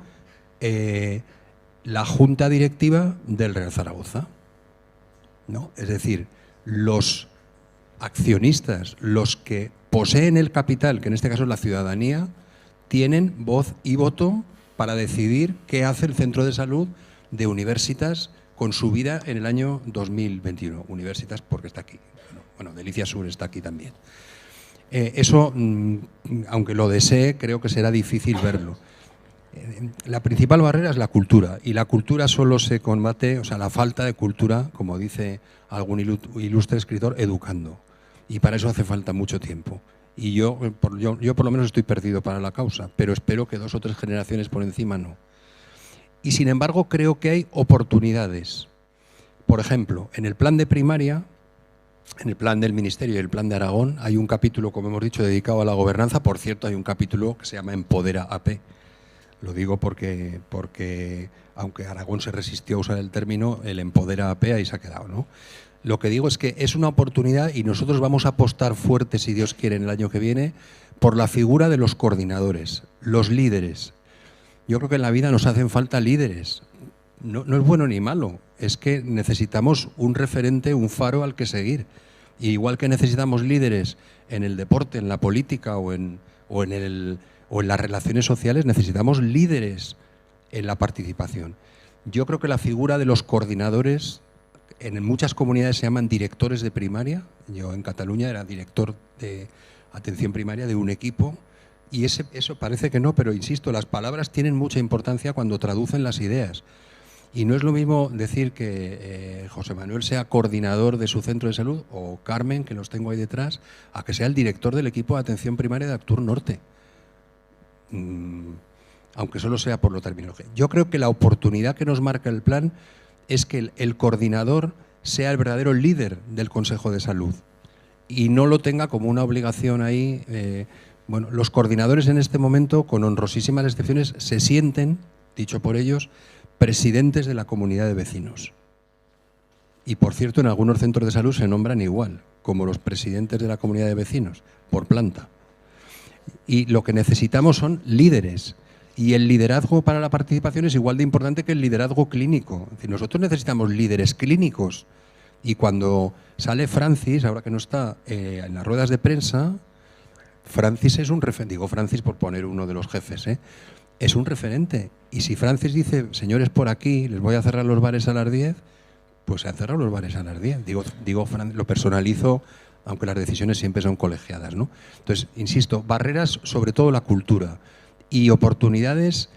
la junta directiva del Real Zaragoza, ¿no? Es decir, los accionistas, los que poseen el capital, que en este caso es la ciudadanía, tienen voz y voto para decidir qué hace el centro de salud de Universitas con su vida en el año 2021. Universitas porque está aquí. Bueno, Delicia Sur está aquí también. Eso, aunque lo desee, creo que será difícil verlo. La principal barrera es la cultura, y la cultura solo se combate, o sea, la falta de cultura, como dice algún ilustre escritor, educando. Y para eso hace falta mucho tiempo. Y yo por lo menos estoy perdido para la causa, pero espero que 2 o 3 generaciones por encima no. Y sin embargo creo que hay oportunidades. Por ejemplo, en el plan de primaria, en el plan del Ministerio y el plan de Aragón, hay un capítulo, como hemos dicho, dedicado a la gobernanza. Por cierto, hay un capítulo que se llama Empodera AP. Lo digo porque aunque Aragón se resistió a usar el término, el Empodera AP ahí se ha quedado, ¿no? Lo que digo es que es una oportunidad y nosotros vamos a apostar fuerte, si Dios quiere, en el año que viene, por la figura de los coordinadores, los líderes. Yo creo que en la vida nos hacen falta líderes. No es bueno ni malo, es que necesitamos un referente, un faro al que seguir. Y igual que necesitamos líderes en el deporte, en la política o en las relaciones sociales, necesitamos líderes en la participación. Yo creo que la figura de los coordinadores, en muchas comunidades se llaman directores de primaria. Yo en Cataluña era director de atención primaria de un equipo, y eso parece que no, pero insisto, las palabras tienen mucha importancia cuando traducen las ideas. Y no es lo mismo decir que José Manuel sea coordinador de su centro de salud, o Carmen, que los tengo ahí detrás, a que sea el director del equipo de atención primaria de Actur Norte. Aunque solo sea por lo terminológico. Yo creo que la oportunidad que nos marca el plan es que el coordinador sea el verdadero líder del Consejo de Salud y no lo tenga como una obligación ahí. Bueno, los coordinadores en este momento, con honrosísimas excepciones, se sienten, dicho por ellos, presidentes de la comunidad de vecinos. Y, por cierto, en algunos centros de salud se nombran igual, como los presidentes de la comunidad de vecinos, por planta. Y lo que necesitamos son líderes. Y el liderazgo para la participación es igual de importante que el liderazgo clínico. Es decir, nosotros necesitamos líderes clínicos. Y cuando sale Francis, ahora que no está en las ruedas de prensa, Francis es un referente. Digo Francis por poner uno de los jefes, es un referente. Y si Francis dice, señores, por aquí, les voy a cerrar los bares a las 10, pues se han cerrado los bares a las 10. Lo personalizo, aunque las decisiones siempre son colegiadas, ¿no? Entonces, insisto, barreras sobre todo la cultura y oportunidades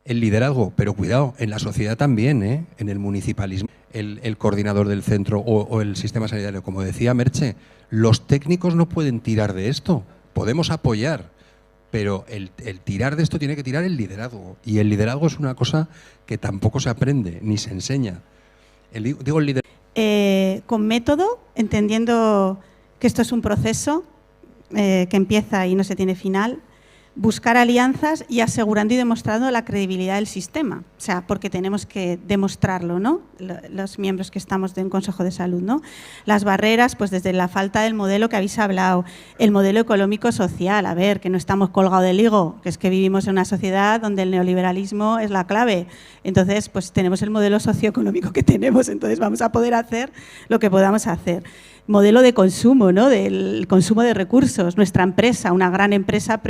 el liderazgo, pero cuidado, en la sociedad también, en el municipalismo, el coordinador del centro o el sistema sanitario. Como decía Merche, los técnicos no pueden tirar de esto, podemos apoyar, pero el tirar de esto tiene que tirar el liderazgo. Y el liderazgo es una cosa que tampoco se aprende ni se enseña. Con método, entendiendo que esto es un proceso que empieza y no se tiene final, buscar alianzas y asegurando y demostrando la credibilidad del sistema. O sea, porque tenemos que demostrarlo, ¿no? Los miembros que estamos de un Consejo de Salud, ¿no? Las barreras, pues desde la falta del modelo que habéis hablado, el modelo económico-social, a ver, que no estamos colgados del higo, que es que vivimos en una sociedad donde el neoliberalismo es la clave. Entonces, pues tenemos el modelo socioeconómico que tenemos, entonces vamos a poder hacer lo que podamos hacer. Modelo de consumo, ¿no? Del consumo de recursos. Nuestra empresa, una gran empresa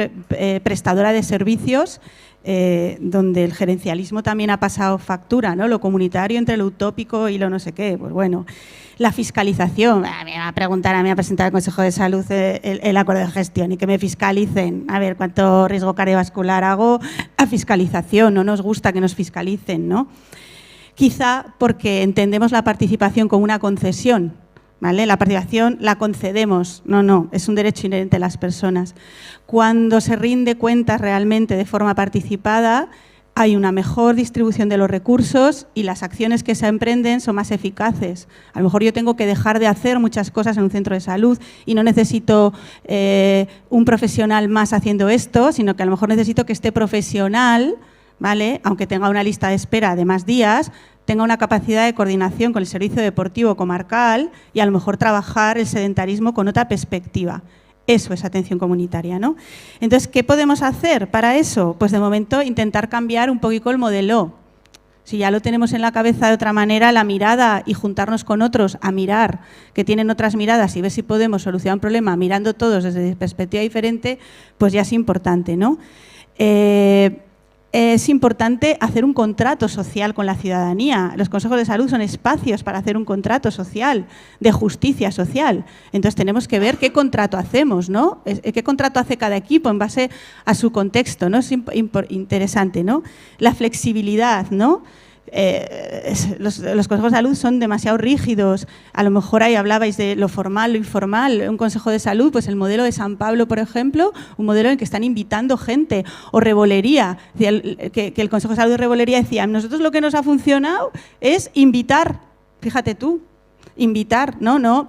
prestadora de servicios, donde el gerencialismo también ha pasado factura, ¿no? Lo comunitario entre lo utópico y lo no sé qué. Pues bueno, la fiscalización. Me va a preguntar a mí a presentar al Consejo de Salud el acuerdo de gestión y que me fiscalicen. A ver, ¿cuánto riesgo cardiovascular hago? A fiscalización. No nos gusta que nos fiscalicen, ¿no? Quizá porque entendemos la participación como una concesión. ¿Vale? La participación la concedemos, no, es un derecho inherente a las personas. Cuando se rinde cuentas realmente de forma participada, hay una mejor distribución de los recursos y las acciones que se emprenden son más eficaces. A lo mejor yo tengo que dejar de hacer muchas cosas en un centro de salud y no necesito un profesional más haciendo esto, sino que a lo mejor necesito que este profesional, ¿vale?, aunque tenga una lista de espera de más días, tenga una capacidad de coordinación con el servicio deportivo comarcal y a lo mejor trabajar el sedentarismo con otra perspectiva. Eso es atención comunitaria, ¿no? Entonces, ¿qué podemos hacer para eso? Pues de momento intentar cambiar un poquito el modelo. Si ya lo tenemos en la cabeza de otra manera, la mirada y juntarnos con otros a mirar, que tienen otras miradas y ver si podemos solucionar un problema mirando todos desde perspectiva diferente, pues ya es importante, ¿no? Es importante hacer un contrato social con la ciudadanía. Los consejos de salud son espacios para hacer un contrato social, de justicia social. Entonces tenemos que ver qué contrato hacemos, ¿no? Qué contrato hace cada equipo en base a su contexto, ¿no? Es interesante, ¿no? La flexibilidad, ¿no? Los consejos de salud son demasiado rígidos. A lo mejor ahí hablabais de lo formal, lo informal. Un consejo de salud, pues el modelo de San Pablo, por ejemplo, un modelo en el que están invitando gente. O Rebolería, que el consejo de salud de Rebolería decía, nosotros lo que nos ha funcionado es invitar. Fíjate tú, invitar, no.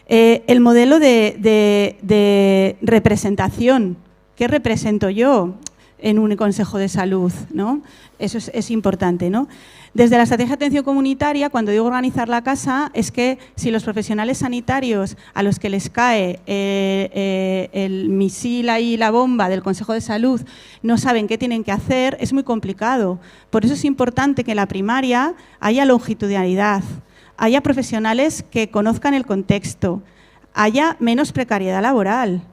El modelo de representación. ¿Qué represento yo en un consejo de salud, ¿no? Eso es importante, ¿no? Desde la estrategia de atención comunitaria, cuando digo organizar la casa, es que si los profesionales sanitarios a los que les cae el misil y la bomba del Consejo de Salud no saben qué tienen que hacer, es muy complicado. Por eso es importante que en la primaria haya longitudinalidad, haya profesionales que conozcan el contexto, haya menos precariedad laboral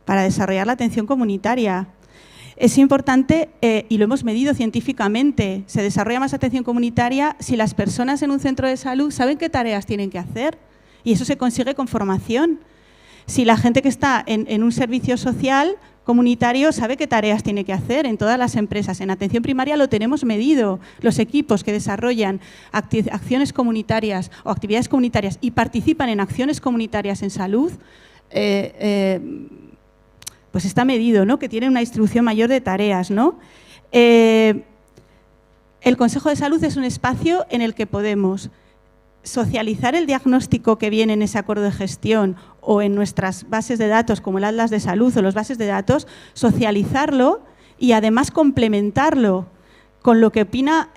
para desarrollar la atención comunitaria. Es importante, y lo hemos medido científicamente, se desarrolla más atención comunitaria si las personas en un centro de salud saben qué tareas tienen que hacer, y eso se consigue con formación. Si la gente que está en un servicio social comunitario sabe qué tareas tiene que hacer en todas las empresas. En atención primaria lo tenemos medido. Los equipos que desarrollan acciones comunitarias o actividades comunitarias y participan en acciones comunitarias en salud, pues está medido, ¿no? Que tienen una distribución mayor de tareas, ¿no? El Consejo de Salud es un espacio en el que podemos socializar el diagnóstico que viene en ese acuerdo de gestión o en nuestras bases de datos, como el Atlas de Salud o las bases de datos, socializarlo y además complementarlo con lo que opina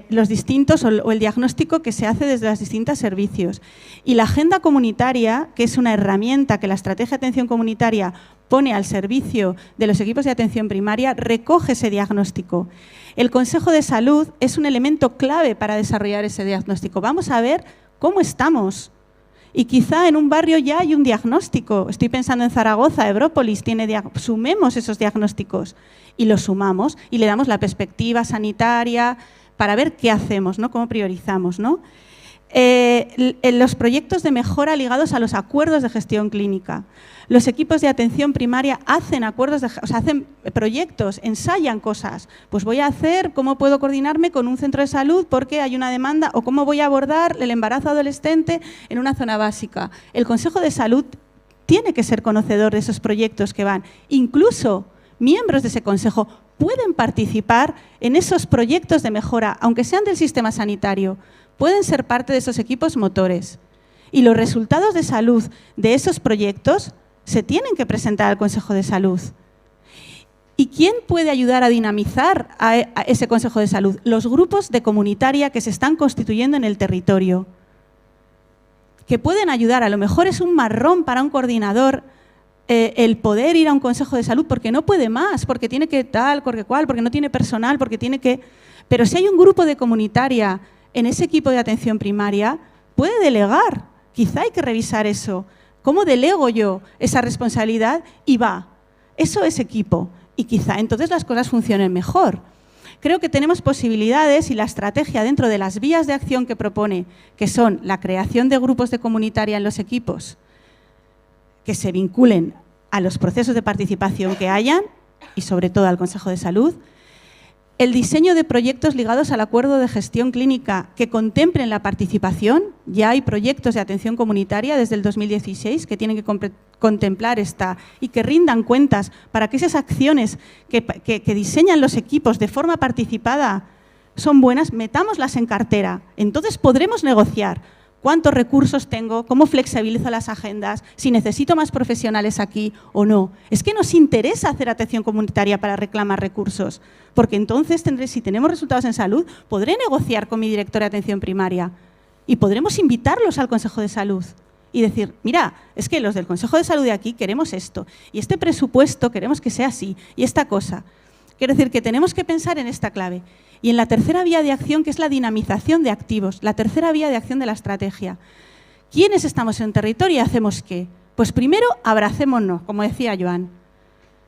los distintos o el diagnóstico que se hace desde los distintos servicios. Y la agenda comunitaria, que es una herramienta que la estrategia de atención comunitaria pone al servicio de los equipos de atención primaria, recoge ese diagnóstico. El Consejo de Salud es un elemento clave para desarrollar ese diagnóstico. Vamos a ver cómo estamos. Y quizá en un barrio ya hay un diagnóstico. Estoy pensando en Zaragoza, Hebrópolis, sumemos esos diagnósticos y los sumamos y le damos la perspectiva sanitaria para ver qué hacemos, ¿no? Cómo priorizamos, ¿no? Los proyectos de mejora ligados a los acuerdos de gestión clínica. Los equipos de atención primaria hacen hacen proyectos, ensayan cosas. Pues voy a hacer cómo puedo coordinarme con un centro de salud porque hay una demanda, o cómo voy a abordar el embarazo adolescente en una zona básica. El Consejo de Salud tiene que ser conocedor de esos proyectos que van. Incluso miembros de ese consejo pueden participar en esos proyectos de mejora, aunque sean del sistema sanitario. Pueden ser parte de esos equipos motores. Y los resultados de salud de esos proyectos se tienen que presentar al Consejo de Salud. ¿Y quién puede ayudar a dinamizar a ese Consejo de Salud? Los grupos de comunitaria que se están constituyendo en el territorio, que pueden ayudar. A lo mejor es un marrón para un coordinador el poder ir a un Consejo de Salud porque no puede más, porque tiene que tal, porque cual, porque no tiene personal, porque tiene que... Pero si hay un grupo de comunitaria en ese equipo de atención primaria, puede delegar. Quizá hay que revisar eso. ¿Cómo delego yo esa responsabilidad? Y va. Eso es equipo. Y quizá entonces las cosas funcionen mejor. Creo que tenemos posibilidades y la estrategia dentro de las vías de acción que propone, que son la creación de grupos de comunitaria en los equipos, que se vinculen a los procesos de participación que hayan y sobre todo al Consejo de Salud, el diseño de proyectos ligados al acuerdo de gestión clínica que contemplen la participación. Ya hay proyectos de atención comunitaria desde el 2016 que tienen que contemplar esta y que rindan cuentas para que esas acciones que diseñan los equipos de forma participada son buenas, metámoslas en cartera. Entonces podremos negociar cuántos recursos tengo, cómo flexibilizo las agendas, si necesito más profesionales aquí o no. Es que nos interesa hacer atención comunitaria para reclamar recursos, porque entonces si tenemos resultados en salud, podré negociar con mi director de atención primaria y podremos invitarlos al Consejo de Salud y decir, mira, es que los del Consejo de Salud de aquí queremos esto y este presupuesto queremos que sea así y esta cosa. Quiero decir que tenemos que pensar en esta clave. Y en la tercera vía de acción, que es la dinamización de activos, la tercera vía de acción de la estrategia. ¿Quiénes estamos en territorio y hacemos qué? Pues primero, abracémonos, como decía Joan.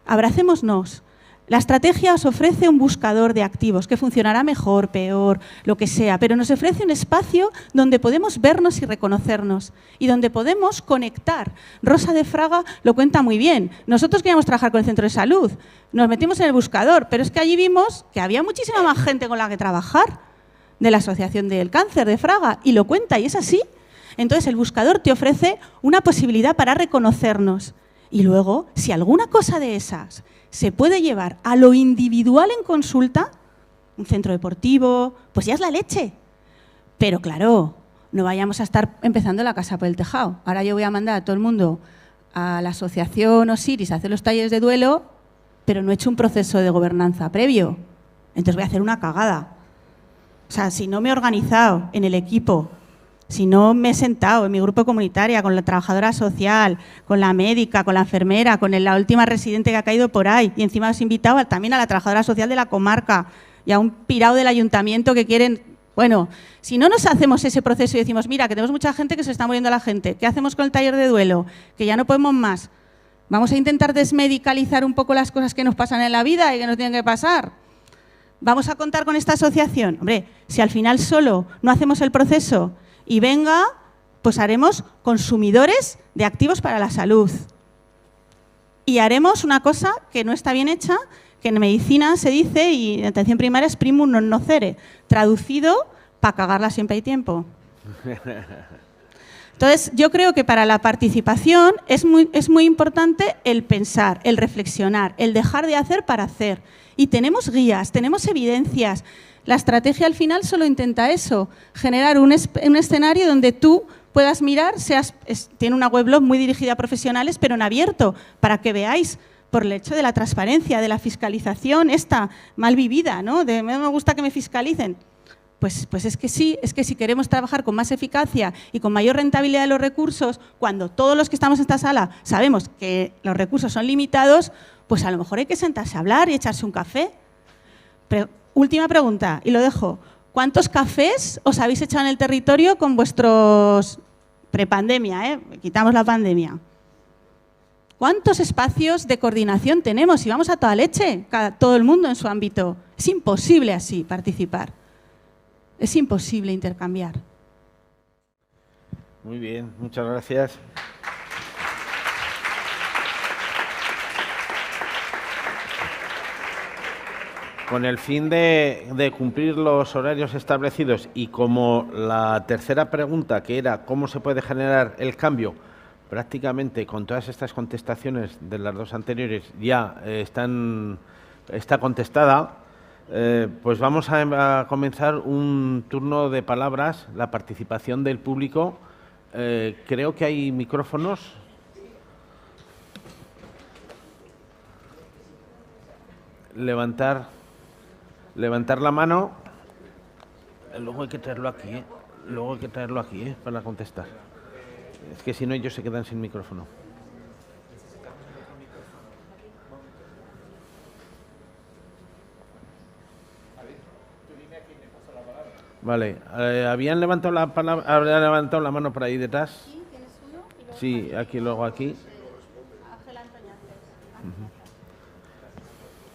Abracémonos. La estrategia os ofrece un buscador de activos que funcionará mejor, peor, lo que sea, pero nos ofrece un espacio donde podemos vernos y reconocernos y donde podemos conectar. Rosa de Fraga lo cuenta muy bien. Nosotros queríamos trabajar con el centro de salud, nos metimos en el buscador, pero es que allí vimos que había muchísima más gente con la que trabajar de la Asociación del Cáncer de Fraga y lo cuenta y es así. Entonces el buscador te ofrece una posibilidad para reconocernos y luego, si alguna cosa de esas se puede llevar a lo individual en consulta, un centro deportivo, pues ya es la leche. Pero claro, no vayamos a estar empezando la casa por el tejado. Ahora yo voy a mandar a todo el mundo a la asociación Osiris a hacer los talleres de duelo, pero no he hecho un proceso de gobernanza previo. Entonces voy a hacer una cagada. O sea, si no me he organizado en el equipo, si no me he sentado en mi grupo comunitaria con la trabajadora social, con la médica, con la enfermera, con la última residente que ha caído por ahí, y encima os he invitado también a la trabajadora social de la comarca y a un pirado del ayuntamiento que quieren... Bueno, si no nos hacemos ese proceso y decimos, mira, que tenemos mucha gente que se está muriendo la gente, ¿qué hacemos con el taller de duelo? Que ya no podemos más. Vamos a intentar desmedicalizar un poco las cosas que nos pasan en la vida y que nos tienen que pasar. ¿Vamos a contar con esta asociación? Hombre, si al final solo no hacemos el proceso y venga, pues haremos consumidores de activos para la salud. Y haremos una cosa que no está bien hecha, que en medicina se dice, y en atención primaria es primum non nocere, traducido, para cagarla siempre hay tiempo. Entonces, yo creo que para la participación es muy importante el pensar, el reflexionar, el dejar de hacer para hacer. Y tenemos guías, tenemos evidencias. La estrategia al final solo intenta eso, generar un escenario donde tú puedas mirar, tiene una weblog muy dirigida a profesionales, pero en abierto, para que veáis por el hecho de la transparencia, de la fiscalización esta mal vivida, ¿no? De no me gusta que me fiscalicen. Pues es que sí, es que si queremos trabajar con más eficacia y con mayor rentabilidad de los recursos, cuando todos los que estamos en esta sala sabemos que los recursos son limitados, pues a lo mejor hay que sentarse a hablar y echarse un café. Pero, última pregunta, y lo dejo. ¿Cuántos cafés os habéis echado en el territorio con vuestros prepandemia, quitamos la pandemia? ¿Cuántos espacios de coordinación tenemos? Si vamos a toda leche, todo el mundo en su ámbito. Es imposible así participar. Es imposible intercambiar. Muy bien, muchas gracias. Con el fin de cumplir los horarios establecidos y como la tercera pregunta, que era cómo se puede generar el cambio, prácticamente con todas estas contestaciones de las dos anteriores ya está contestada, pues vamos a comenzar un turno de palabras, la participación del público. Creo que hay micrófonos. Levantar la mano. Luego hay que traerlo aquí, para contestar. Es que si no, ellos se quedan sin micrófono. Vale, ¿habían levantado la mano por ahí detrás? Sí, aquí, luego aquí.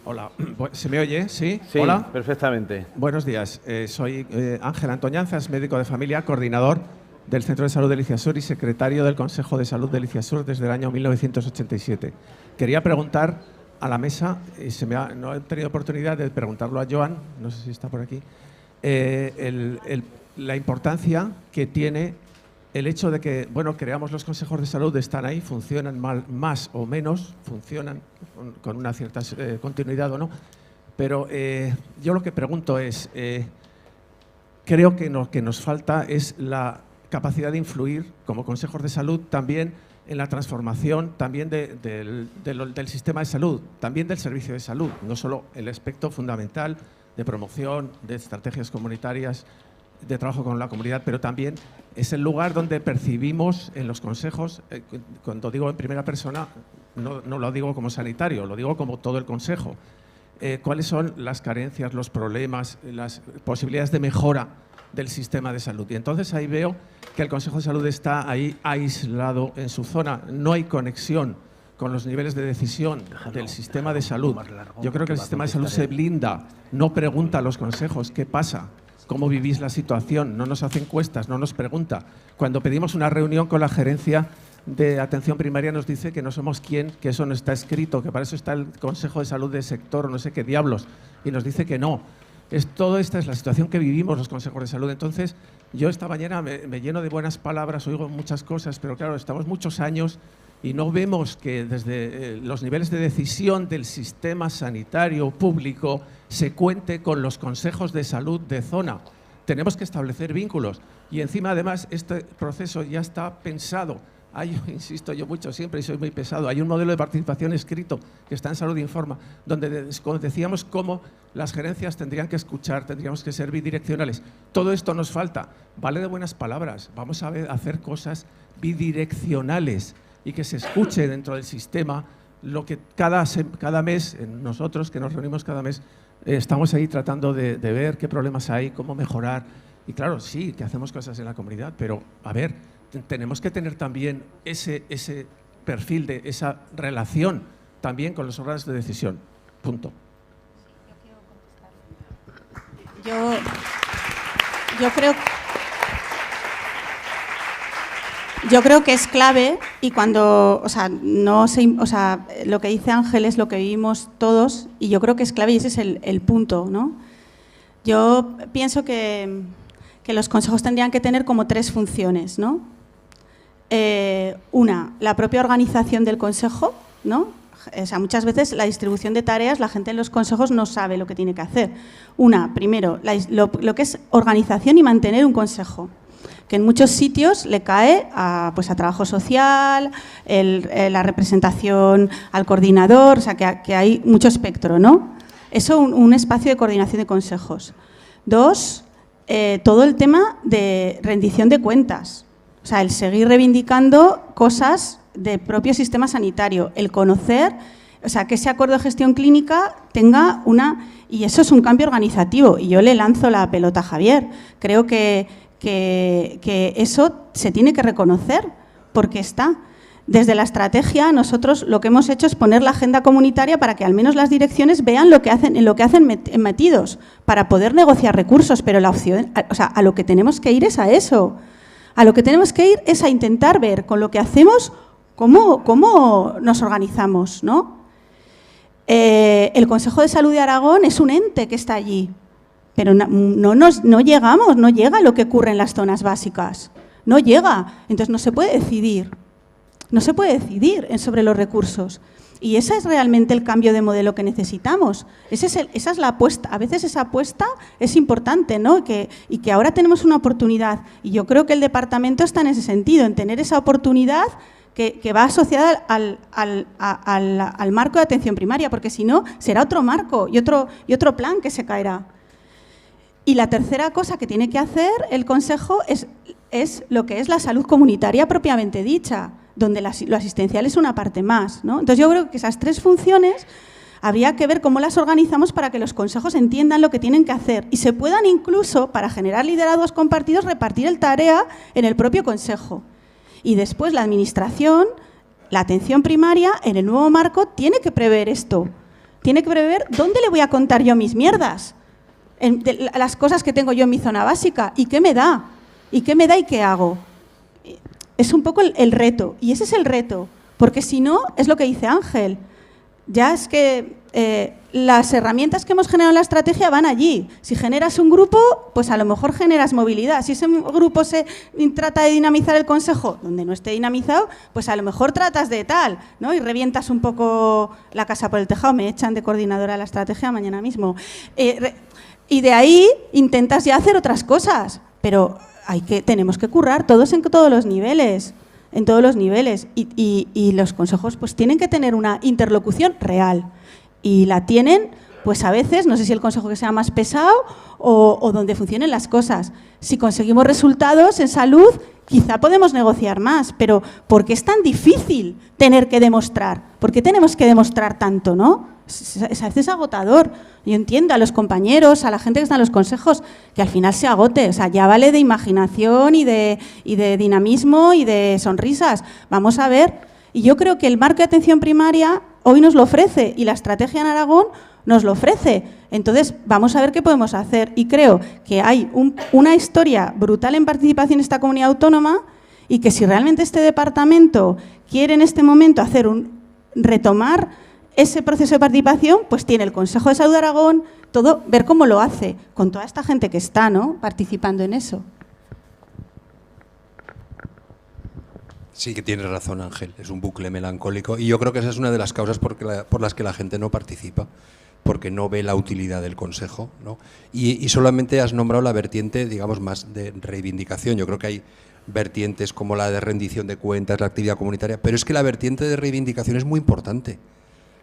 Hola, ¿se me oye? ¿Sí? Sí, hola. Perfectamente. Buenos días, soy Ángel Antoñanzas, médico de familia, coordinador del Centro de Salud de Liciasur y secretario del Consejo de Salud de Liciasur desde el año 1987. Quería preguntar a la mesa, y no he tenido oportunidad de preguntarlo a Joan, no sé si está por aquí, la importancia que tiene el hecho de que, bueno, creamos los consejos de salud, están ahí, funcionan más o menos, funcionan con una cierta continuidad o no, pero yo lo que pregunto es, creo que lo que nos falta es la capacidad de influir como consejos de salud también en la transformación también del sistema de salud, también del servicio de salud, no solo el aspecto fundamental de promoción, de estrategias comunitarias, de trabajo con la comunidad, pero también es el lugar donde percibimos en los consejos, cuando digo en primera persona, no lo digo como sanitario, lo digo como todo el consejo, cuáles son las carencias, los problemas, las posibilidades de mejora del sistema de salud. Y entonces ahí veo que el Consejo de Salud está ahí aislado en su zona, no hay conexión con los niveles de decisión del sistema de salud. Yo creo que el sistema de salud se blinda, no pregunta a los consejos qué pasa, cómo vivís la situación, no nos hace encuestas, no nos pregunta. Cuando pedimos una reunión con la gerencia de atención primaria nos dice que no somos quién, que eso no está escrito, que para eso está el Consejo de Salud de sector, no sé qué diablos, y nos dice que no. Toda esta es la situación que vivimos los consejos de salud. Entonces, yo esta mañana me lleno de buenas palabras, oigo muchas cosas, pero claro, estamos muchos años y no vemos que desde los niveles de decisión del sistema sanitario público se cuente con los consejos de salud de zona. Tenemos que establecer vínculos y encima además este proceso ya está pensado. Insisto yo mucho siempre y soy muy pesado, hay un modelo de participación escrito que está en Salud Informa, donde decíamos cómo las gerencias tendrían que escuchar, tendríamos que ser bidireccionales. Todo esto nos falta, vale de buenas palabras, vamos a hacer cosas bidireccionales y que se escuche dentro del sistema lo que cada mes, nosotros que nos reunimos cada mes, estamos ahí tratando de ver qué problemas hay, cómo mejorar. Y claro, sí, que hacemos cosas en la comunidad, pero a ver, tenemos que tener también ese perfil de esa relación también con los órganos de decisión. Punto. Yo creo que es clave y cuando, lo que dice Ángel es lo que vivimos todos y yo creo que es clave y ese es el punto, ¿no? Yo pienso que los consejos tendrían que tener como 3 funciones, ¿no? Una, la propia organización del consejo, ¿no? O sea, muchas veces la distribución de tareas, la gente en los consejos no sabe lo que tiene que hacer. Una, primero, lo que es organización y mantener un consejo. que en muchos sitios le cae a trabajo social, la representación al coordinador, o sea, que hay mucho espectro, ¿no? Eso, un espacio de coordinación de consejos. 2, todo el tema de rendición de cuentas, o sea, el seguir reivindicando cosas del propio sistema sanitario, el conocer, o sea, que ese acuerdo de gestión clínica tenga una... Y eso es un cambio organizativo, y yo le lanzo la pelota a Javier. Creo que eso se tiene que reconocer, porque está. Desde la estrategia, nosotros lo que hemos hecho es poner la agenda comunitaria para que al menos las direcciones vean en lo que hacen metidos, para poder negociar recursos, pero la opción, o sea, a lo que tenemos que ir es a eso. A lo que tenemos que ir es a intentar ver con lo que hacemos cómo nos organizamos, ¿no? El Consejo de Salud de Aragón es un ente que está allí, pero no llega lo que ocurre en las zonas básicas, no llega, entonces no se puede decidir sobre los recursos. Y ese es realmente el cambio de modelo que necesitamos. Esa es la apuesta. A veces esa apuesta es importante, ¿no? Y que ahora tenemos una oportunidad. Y yo creo que el departamento está en ese sentido, en tener esa oportunidad que va asociada al marco de atención primaria, porque si no, será otro marco y otro plan que se caerá. Y la tercera cosa que tiene que hacer el Consejo es lo que es la salud comunitaria propiamente dicha, donde lo asistencial es una parte más, ¿no? Entonces yo creo que esas 3 funciones habría que ver cómo las organizamos para que los consejos entiendan lo que tienen que hacer y se puedan incluso, para generar liderazgos compartidos, repartir el tarea en el propio consejo. Y después la administración, la atención primaria, en el nuevo marco, tiene que prever esto. Tiene que prever dónde le voy a contar yo mis mierdas, las cosas que tengo yo en mi zona básica, y qué me da, y qué hago. Es un poco el reto, y ese es el reto, porque si no, es lo que dice Ángel, ya es que las herramientas que hemos generado en la estrategia van allí. Si generas un grupo, pues a lo mejor generas movilidad. Si ese grupo se trata de dinamizar el consejo, donde no esté dinamizado, pues a lo mejor tratas de tal, ¿no? Y revientas un poco la casa por el tejado. Me echan de coordinadora la estrategia mañana mismo. Y de ahí intentas ya hacer otras cosas, pero tenemos que currar todos en todos los niveles. En todos los niveles. Y los consejos pues tienen que tener una interlocución real. Y la tienen, pues a veces, no sé si el consejo que sea más pesado o donde funcionen las cosas. Si conseguimos resultados en salud, quizá podemos negociar más, pero ¿por qué es tan difícil tener que demostrar? ¿Por qué tenemos que demostrar tanto, no? A veces es agotador. Yo entiendo a los compañeros, a la gente que está en los consejos, que al final se agote. O sea, ya vale de imaginación y de dinamismo y de sonrisas. Vamos a ver. Y yo creo que el marco de atención primaria hoy nos lo ofrece y la estrategia en Aragón nos lo ofrece. Entonces, vamos a ver qué podemos hacer. Y creo que hay una historia brutal en participación en esta comunidad autónoma y que si realmente este departamento quiere en este momento retomar ese proceso de participación, pues tiene el Consejo de Salud de Aragón, todo, ver cómo lo hace, con toda esta gente que está, ¿no?, participando en eso. Sí que tienes razón, Ángel, es un bucle melancólico y yo creo que esa es una de las causas por las que la gente no participa, porque no ve la utilidad del Consejo, ¿no? Y solamente has nombrado la vertiente, digamos, más de reivindicación. Yo creo que hay vertientes como la de rendición de cuentas, la actividad comunitaria, pero es que la vertiente de reivindicación es muy importante.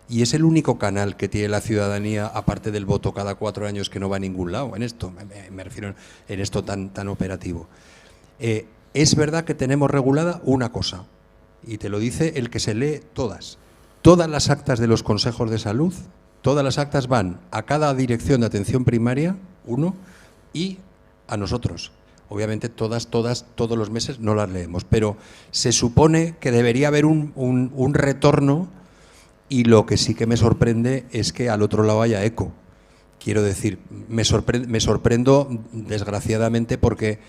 Y es el único canal que tiene la ciudadanía, aparte del voto cada 4 años, que no va a ningún lado, en esto, me refiero en esto tan operativo. Es verdad que tenemos regulada una cosa, y te lo dice el que se lee todas. Todas las actas de los consejos de salud, todas las actas van a cada dirección de atención primaria, y a nosotros. Obviamente todos los meses no las leemos, pero se supone que debería haber un retorno. Y lo que sí que me sorprende es que al otro lado haya eco. Quiero decir, me sorprendo desgraciadamente porque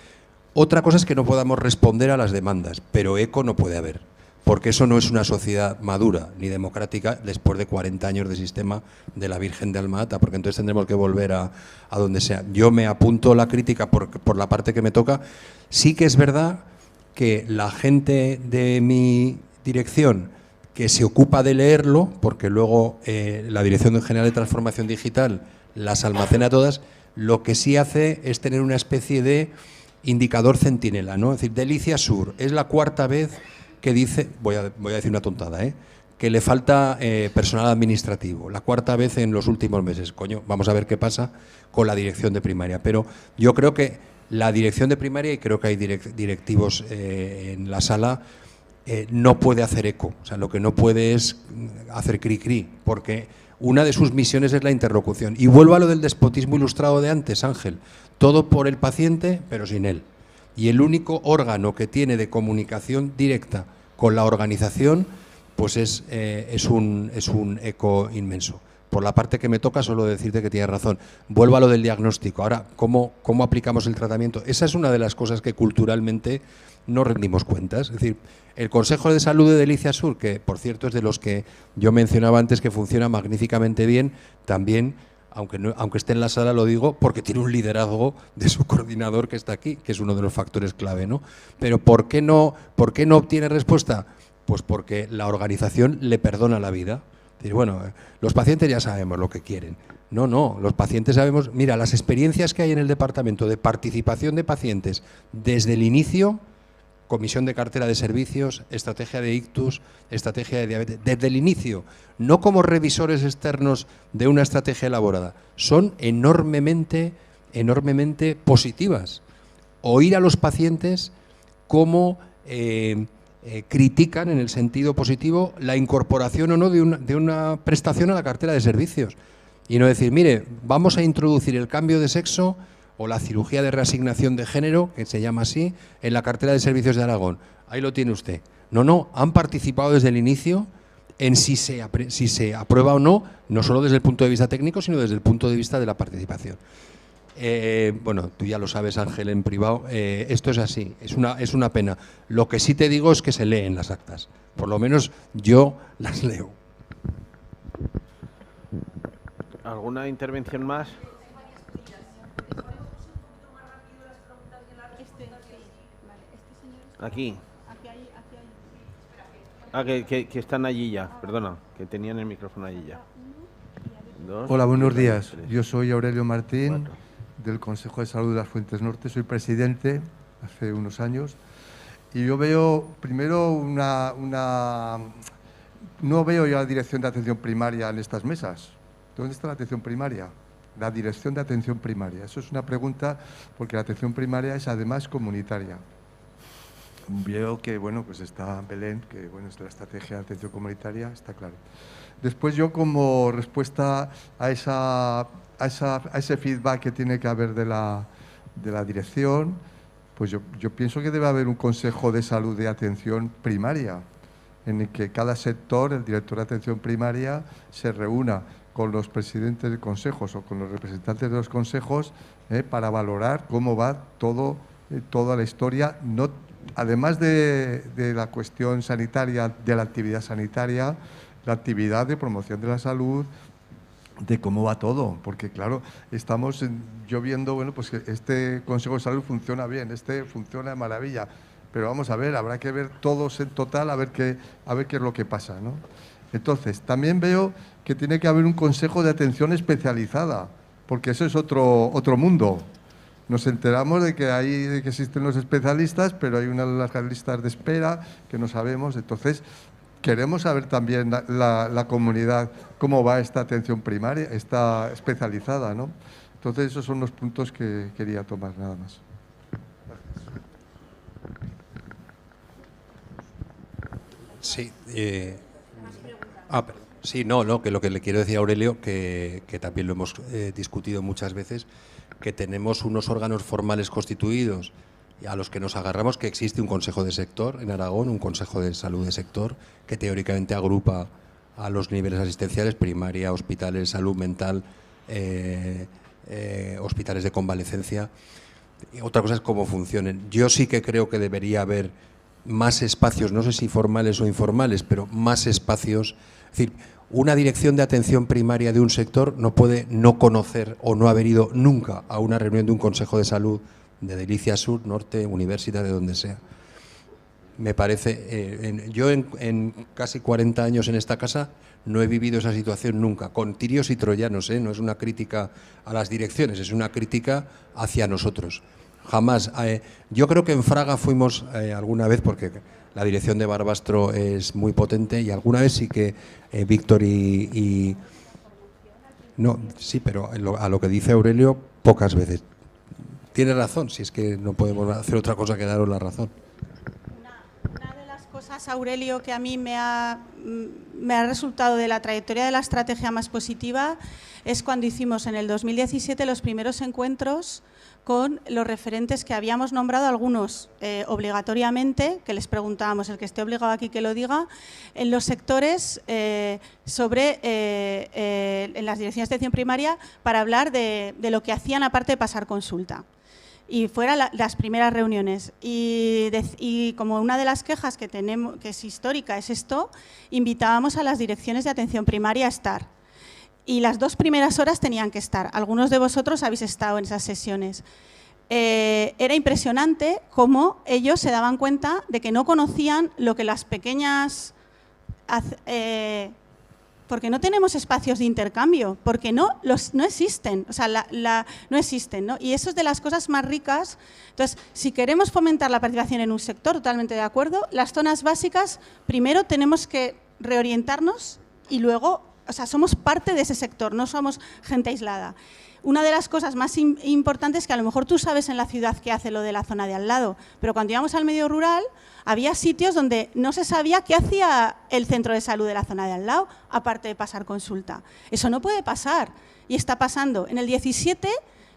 otra cosa es que no podamos responder a las demandas, pero eco no puede haber, porque eso no es una sociedad madura ni democrática después de 40 años de sistema de la Virgen de Alma-Ata, porque entonces tendremos que volver a donde sea. Yo me apunto la crítica por la parte que me toca. Sí que es verdad que la gente de mi dirección que se ocupa de leerlo, porque luego la Dirección General de Transformación Digital las almacena todas, lo que sí hace es tener una especie de indicador centinela, ¿no? Es decir, Delicia Sur es la cuarta vez que dice, voy a decir una tontada, que le falta personal administrativo, la cuarta vez en los últimos meses. Coño, vamos a ver qué pasa con la dirección de primaria. Pero yo creo que la dirección de primaria, y creo que hay directivos en la sala, no puede hacer eco. O sea, lo que no puede es hacer cri-cri, porque una de sus misiones es la interlocución. Y vuelvo a lo del despotismo ilustrado de antes, Ángel. Todo por el paciente, pero sin él. Y el único órgano que tiene de comunicación directa con la organización, pues es un eco inmenso. Por la parte que me toca, solo decirte que tienes razón. Vuelvo a lo del diagnóstico. Ahora, ¿cómo aplicamos el tratamiento? Esa es una de las cosas que culturalmente no rendimos cuentas. Es decir, el Consejo de Salud de Delicia Sur, que por cierto es de los que yo mencionaba antes que funciona magníficamente bien, también, aunque esté en la sala, lo digo, porque tiene un liderazgo de su coordinador que está aquí, que es uno de los factores clave, ¿no? Pero ¿por qué no obtiene respuesta? Pues porque la organización le perdona la vida. Es decir, bueno, los pacientes ya sabemos lo que quieren. No, los pacientes sabemos... Mira, las experiencias que hay en el departamento de participación de pacientes desde el inicio, comisión de cartera de servicios, estrategia de ictus, estrategia de diabetes, desde el inicio, no como revisores externos de una estrategia elaborada, son enormemente positivas. Oír a los pacientes cómo critican en el sentido positivo la incorporación o no de una prestación a la cartera de servicios. Y no decir, mire, vamos a introducir el cambio de sexo o la cirugía de reasignación de género, que se llama así, en la cartera de servicios de Aragón. Ahí lo tiene usted. No, han participado desde el inicio en si se aprueba o no, no solo desde el punto de vista técnico, sino desde el punto de vista de la participación. Bueno, tú ya lo sabes, Ángel, en privado, esto es así, es una pena. Lo que sí te digo es que se leen las actas, por lo menos yo las leo. ¿Alguna intervención más? Aquí. Que están allí ya, perdona, que tenían el micrófono allí ya. Hola, buenos días. Yo soy Aurelio Martín, del Consejo de Salud de las Fuentes Norte. Soy presidente hace unos años y yo veo, primero, no veo ya la dirección de atención primaria en estas mesas. ¿Dónde está la atención primaria? La dirección de atención primaria. Eso es una pregunta porque la atención primaria es además comunitaria. Veo que, bueno, pues está Belén, que, bueno, es la estrategia de atención comunitaria, está claro. Después yo, como respuesta a ese feedback que tiene que haber de la dirección, pues yo pienso que debe haber un consejo de salud de atención primaria, en el que cada sector, el director de atención primaria, se reúna con los presidentes de consejos o con los representantes de los consejos para valorar cómo va toda la historia, además de la cuestión sanitaria, de la actividad sanitaria, la actividad de promoción de la salud, de cómo va todo, porque claro, estamos yo viendo, bueno, pues que este Consejo de Salud funciona bien, este funciona de maravilla, pero vamos a ver, habrá que ver todos en total a ver qué es lo que pasa, ¿no? Entonces, también veo que tiene que haber un consejo de atención especializada, porque eso es otro mundo. Nos enteramos de que existen los especialistas, pero hay unas largas listas de espera que no sabemos. Entonces, queremos saber también la comunidad cómo va esta atención primaria, esta especializada, ¿no? Entonces, esos son los puntos que quería tomar, nada más. Sí. Sí, no, que lo que le quiero decir a Aurelio, que también lo hemos discutido muchas veces, que tenemos unos órganos formales constituidos a los que nos agarramos, que existe un consejo de sector en Aragón, un consejo de salud de sector, que teóricamente agrupa a los niveles asistenciales, primaria, hospitales, salud mental, hospitales de convalecencia. Y otra cosa es cómo funcionen. Yo sí que creo que debería haber más espacios, no sé si formales o informales, pero más espacios. Es decir, una dirección de atención primaria de un sector no puede no conocer o no haber ido nunca a una reunión de un consejo de salud de Delicia Sur, Norte, Universidad, de donde sea. Me parece, yo en casi 40 años en esta casa no he vivido esa situación nunca, con tirios y troyanos, no es una crítica a las direcciones, es una crítica hacia nosotros. jamás. Yo creo que en Fraga fuimos alguna vez, porque la dirección de Barbastro es muy potente, y alguna vez sí que Víctor y... No, sí, pero a lo que dice Aurelio, pocas veces. Tiene razón, si es que no podemos hacer otra cosa que daros la razón. Una de las cosas, Aurelio, que a mí me ha resultado de la trayectoria de la estrategia más positiva es cuando hicimos en el 2017 los primeros encuentros con los referentes que habíamos nombrado, algunos obligatoriamente, que les preguntábamos, el que esté obligado aquí que lo diga, en los sectores en las direcciones de atención primaria, para hablar de lo que hacían aparte de pasar consulta. Y fueran las primeras reuniones. Y como una de las quejas que tenemos, que es histórica, es esto, invitábamos a las direcciones de atención primaria a estar. Y las 2 primeras horas tenían que estar. Algunos de vosotros habéis estado en esas sesiones. Era impresionante cómo ellos se daban cuenta de que no conocían lo que las pequeñas... porque no tenemos espacios de intercambio, porque no existen, o sea, no existen, ¿no? Y eso es de las cosas más ricas. Entonces, si queremos fomentar la participación en un sector, totalmente de acuerdo, las zonas básicas, primero tenemos que reorientarnos y luego, o sea, somos parte de ese sector, no somos gente aislada. Una de las cosas más importantes es que a lo mejor tú sabes en la ciudad qué hace lo de la zona de al lado, pero cuando íbamos al medio rural había sitios donde no se sabía qué hacía el centro de salud de la zona de al lado, aparte de pasar consulta. Eso no puede pasar y está pasando. En el 17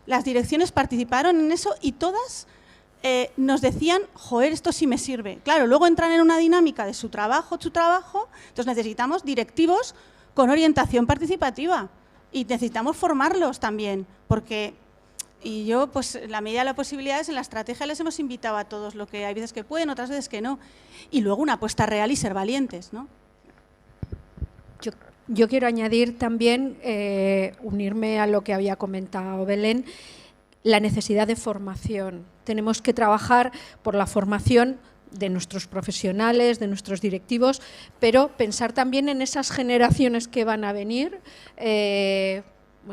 las direcciones participaron en eso y todas nos decían, joder, esto sí me sirve. Claro, luego entran en una dinámica de su trabajo, entonces necesitamos directivos con orientación participativa. Y necesitamos formarlos también, porque, y yo, pues, en la medida de las posibilidades, en la estrategia les hemos invitado a todos, lo que hay veces que pueden, otras veces que no. Y luego una apuesta real y ser valientes, ¿no? Yo quiero añadir también, unirme a lo que había comentado Belén, la necesidad de formación. Tenemos que trabajar por la formación de nuestros profesionales, de nuestros directivos, pero pensar también en esas generaciones que van a venir,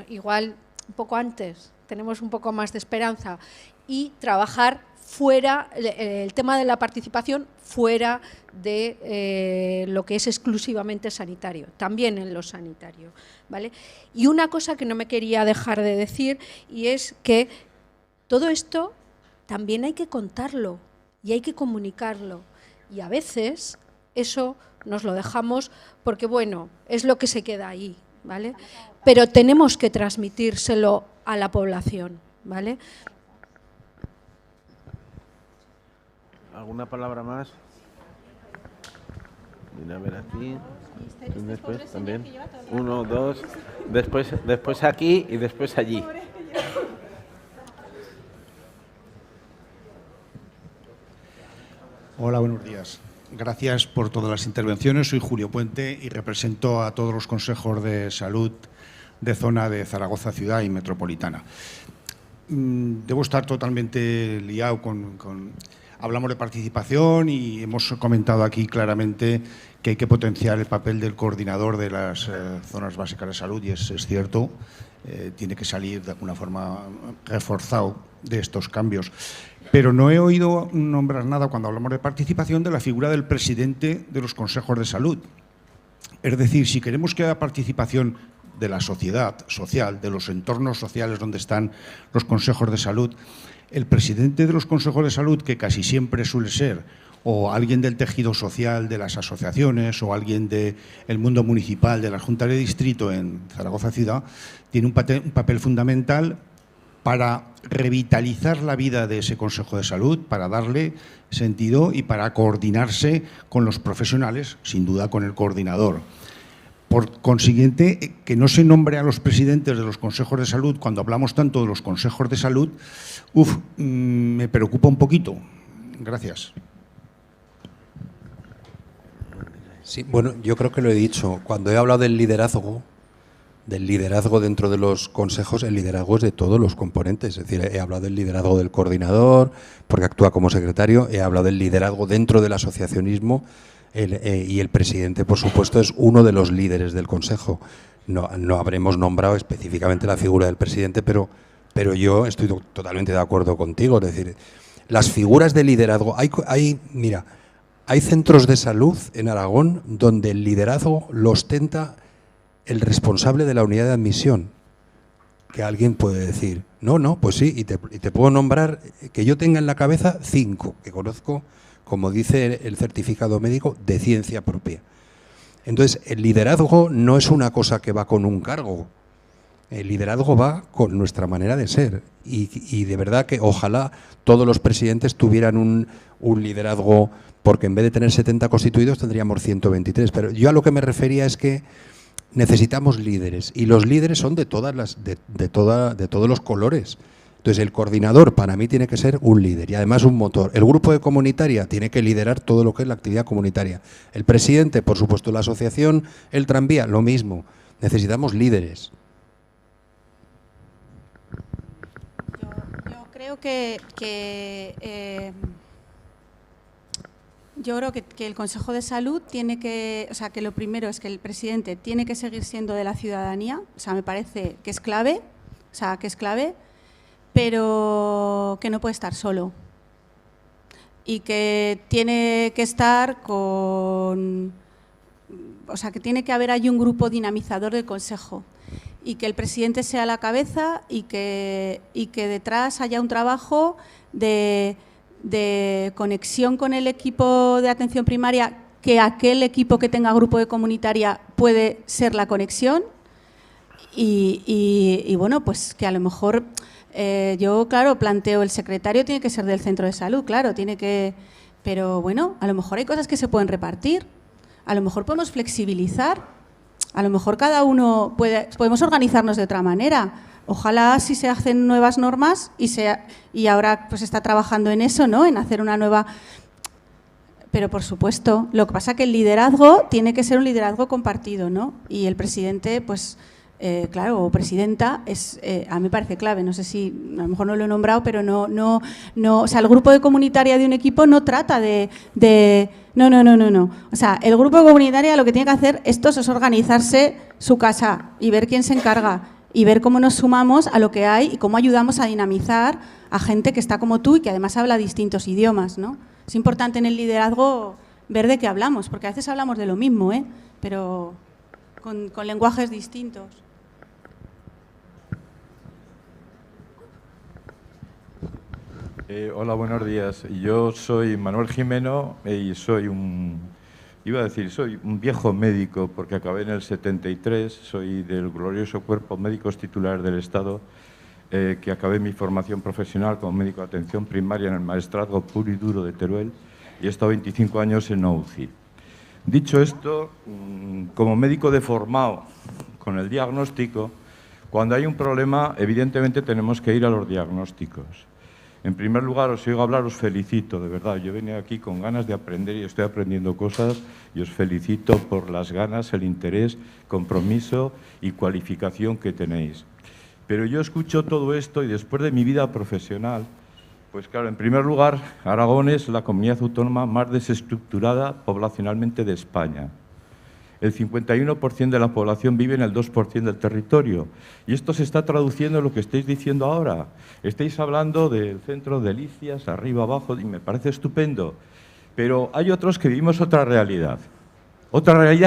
igual un poco antes, tenemos un poco más de esperanza, y trabajar fuera, el tema de la participación fuera de lo que es exclusivamente sanitario, también en lo sanitario, ¿vale? Y una cosa que no me quería dejar de decir, y es que todo esto también hay que contarlo, y hay que comunicarlo, y a veces eso nos lo dejamos porque, bueno, es lo que se queda ahí, ¿vale? Pero tenemos que transmitírselo a la población, ¿vale? ¿Alguna palabra más? Mira, a ver aquí. Después también. 1, 2. Después aquí y después allí. Hola, buenos días. Gracias por todas las intervenciones. Soy Julio Puente y represento a todos los consejos de salud de zona de Zaragoza Ciudad y Metropolitana. Debo estar totalmente liado con... Hablamos de participación y hemos comentado aquí claramente que hay que potenciar el papel del coordinador de las zonas básicas de salud, y es cierto, tiene que salir de alguna forma reforzado de estos cambios. Pero no he oído nombrar nada, cuando hablamos de participación, de la figura del presidente de los consejos de salud. Es decir, si queremos que haya participación de la sociedad social, de los entornos sociales donde están los consejos de salud, el presidente de los consejos de salud, que casi siempre suele ser o alguien del tejido social de las asociaciones o alguien del mundo municipal de la Junta de Distrito en Zaragoza Ciudad, tiene un papel fundamental para revitalizar la vida de ese Consejo de Salud, para darle sentido y para coordinarse con los profesionales, sin duda con el coordinador. Por consiguiente, que no se nombre a los presidentes de los consejos de salud cuando hablamos tanto de los consejos de salud, me preocupa un poquito. Gracias. Sí, bueno, yo creo que lo he dicho. Cuando he hablado del liderazgo dentro de los consejos, el liderazgo es de todos los componentes. Es decir, he hablado del liderazgo del coordinador, porque actúa como secretario, he hablado del liderazgo dentro del asociacionismo, y el presidente, por supuesto, es uno de los líderes del consejo. No habremos nombrado específicamente la figura del presidente, pero pero yo estoy totalmente de acuerdo contigo. Es decir, las figuras de liderazgo, hay centros de salud en Aragón donde el liderazgo lo ostenta el responsable de la unidad de admisión. Que alguien puede decir, no, pues sí, y te puedo nombrar, que yo tenga en la cabeza 5, que conozco, como dice el certificado médico, de ciencia propia. Entonces, el liderazgo no es una cosa que va con un cargo, el liderazgo va con nuestra manera de ser. Y de verdad que ojalá todos los presidentes tuvieran un liderazgo, porque en vez de tener 70 constituidos tendríamos 123. Pero yo a lo que me refería es que necesitamos líderes, y los líderes son de todos los colores. Entonces el coordinador para mí tiene que ser un líder y además un motor. El grupo de comunitaria tiene que liderar todo lo que es la actividad comunitaria. El presidente, por supuesto, la asociación, el tranvía, lo mismo. Necesitamos líderes. Yo creo que el Consejo de Salud tiene que, que lo primero es que el presidente tiene que seguir siendo de la ciudadanía, me parece que es clave, pero que no puede estar solo y que tiene que estar que tiene que haber ahí un grupo dinamizador del Consejo y que el presidente sea la cabeza y que detrás haya un trabajo de conexión con el equipo de atención primaria, que aquel equipo que tenga grupo de comunitaria puede ser la conexión y bueno, pues que a lo mejor yo, claro, planteo el secretario tiene que ser del centro de salud, claro, pero bueno, a lo mejor hay cosas que se pueden repartir, a lo mejor podemos flexibilizar, a lo mejor cada uno podemos organizarnos de otra manera. Ojalá si se hacen nuevas normas y ahora pues está trabajando en eso, ¿no? En hacer una nueva. Pero por supuesto, lo que pasa es que el liderazgo tiene que ser un liderazgo compartido, ¿no? Y el presidente, pues claro, o presidenta, a mí me parece clave. No sé si, a lo mejor no lo he nombrado, pero no. O sea, el grupo de comunitaria de un equipo no trata de no. O sea, el grupo de comunitaria lo que tiene que hacer esto es organizarse su casa y ver quién se encarga. Y ver cómo nos sumamos a lo que hay y cómo ayudamos a dinamizar a gente que está como tú y que además habla distintos idiomas, ¿no? Es importante en el liderazgo ver de qué hablamos, porque a veces hablamos de lo mismo, pero con lenguajes distintos. Hola, buenos días. Yo soy Manuel Jimeno y soy soy un viejo médico porque acabé en el 73, soy del glorioso Cuerpo Médicos Titulares del Estado, que acabé mi formación profesional como médico de atención primaria en el Maestrazgo puro y duro de Teruel y he estado 25 años en UCI. Dicho esto, como médico deformado con el diagnóstico, cuando hay un problema, evidentemente tenemos que ir a los diagnósticos. En primer lugar, os oigo hablar, os felicito, de verdad. Yo venía aquí con ganas de aprender y estoy aprendiendo cosas y os felicito por las ganas, el interés, compromiso y cualificación que tenéis. Pero yo escucho todo esto y después de mi vida profesional, pues claro, en primer lugar, Aragón es la comunidad autónoma más desestructurada poblacionalmente de España. El 51% de la población vive en el 2% del territorio. Y esto se está traduciendo en lo que estáis diciendo ahora. Estáis hablando del centro de delicias, arriba, abajo, y me parece estupendo. Pero hay otros que vivimos otra realidad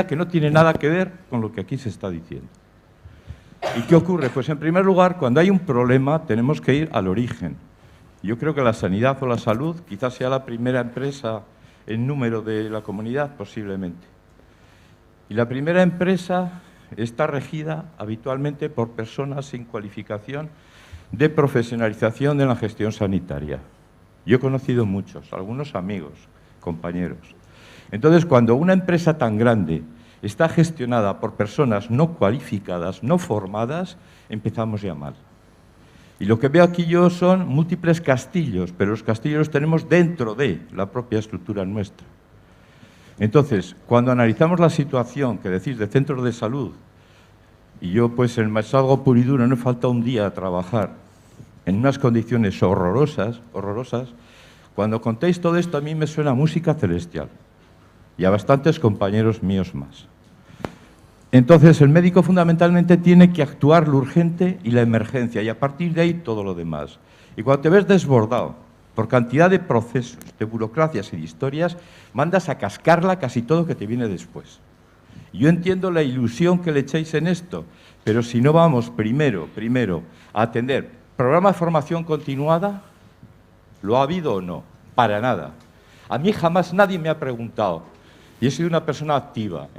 que no tiene nada que ver con lo que aquí se está diciendo. ¿Y qué ocurre? Pues en primer lugar, cuando hay un problema, tenemos que ir al origen. Yo creo que la sanidad o la salud quizás sea la primera empresa en número de la comunidad, posiblemente. Y la primera empresa está regida habitualmente por personas sin cualificación de profesionalización de la gestión sanitaria. Yo he conocido muchos, algunos amigos, compañeros. Entonces, cuando una empresa tan grande está gestionada por personas no cualificadas, no formadas, empezamos ya mal. Y lo que veo aquí yo son múltiples castillos, pero los castillos los tenemos dentro de la propia estructura nuestra. Entonces, cuando analizamos la situación que decís de centros de salud, y yo pues en el Maestrazgo puro y duro no he faltado un día a trabajar en unas condiciones horrorosas, cuando contéis todo esto a mí me suena música celestial y a bastantes compañeros míos más. Entonces, el médico fundamentalmente tiene que actuar lo urgente y la emergencia, y a partir de ahí todo lo demás. Y cuando te ves desbordado por cantidad de procesos, de burocracias y de historias, mandas a cascarla casi todo que te viene después. Yo entiendo la ilusión que le echáis en esto, pero si no vamos primero a atender programa de formación continuada, ¿lo ha habido o no? Para nada. A mí jamás nadie me ha preguntado, y he sido una persona activa,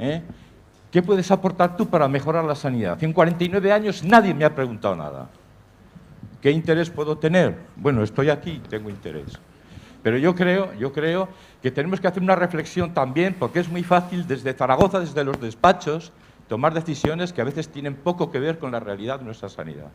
¿qué puedes aportar tú para mejorar la sanidad? En 49 años nadie me ha preguntado nada. ¿Qué interés puedo tener? Bueno, estoy aquí, tengo interés. Pero yo creo que tenemos que hacer una reflexión también, porque es muy fácil desde Zaragoza, desde los despachos, tomar decisiones que a veces tienen poco que ver con la realidad de nuestra sanidad.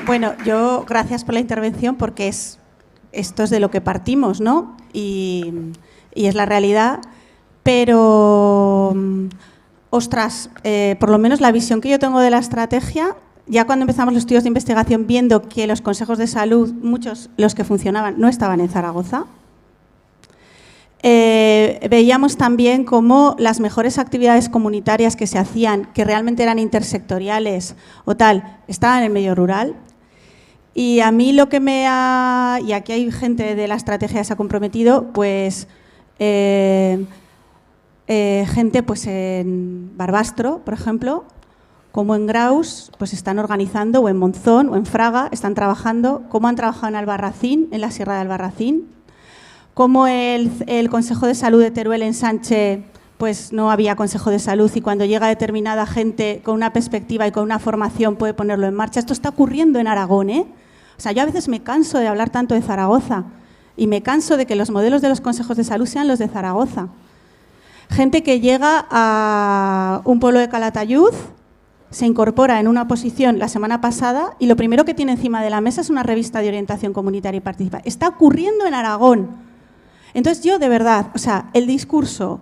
Bueno, yo gracias por la intervención, porque esto es de lo que partimos, ¿no? Y es la realidad, pero, ostras, por lo menos la visión que yo tengo de la estrategia, ya cuando empezamos los estudios de investigación viendo que los consejos de salud, muchos los que funcionaban, no estaban en Zaragoza, veíamos también cómo las mejores actividades comunitarias que se hacían, que realmente eran intersectoriales o tal, estaban en el medio rural. Y a mí lo que me ha... Y aquí hay gente de la estrategia que se ha comprometido, pues gente pues en Barbastro, por ejemplo, como en Graus, pues están organizando, o en Monzón, o en Fraga, están trabajando, como han trabajado en Albarracín, en la Sierra de Albarracín, como el Consejo de Salud de Teruel en Sánchez, pues no había Consejo de Salud y cuando llega determinada gente con una perspectiva y con una formación puede ponerlo en marcha. Esto está ocurriendo en Aragón, ¿eh? O sea, yo a veces me canso de hablar tanto de Zaragoza y me canso de que los modelos de los consejos de salud sean los de Zaragoza. Gente que llega a un pueblo de Calatayud, se incorpora en una posición la semana pasada y lo primero que tiene encima de la mesa es una revista de orientación comunitaria y participativa. Está ocurriendo en Aragón. Entonces yo, de verdad, o sea, el discurso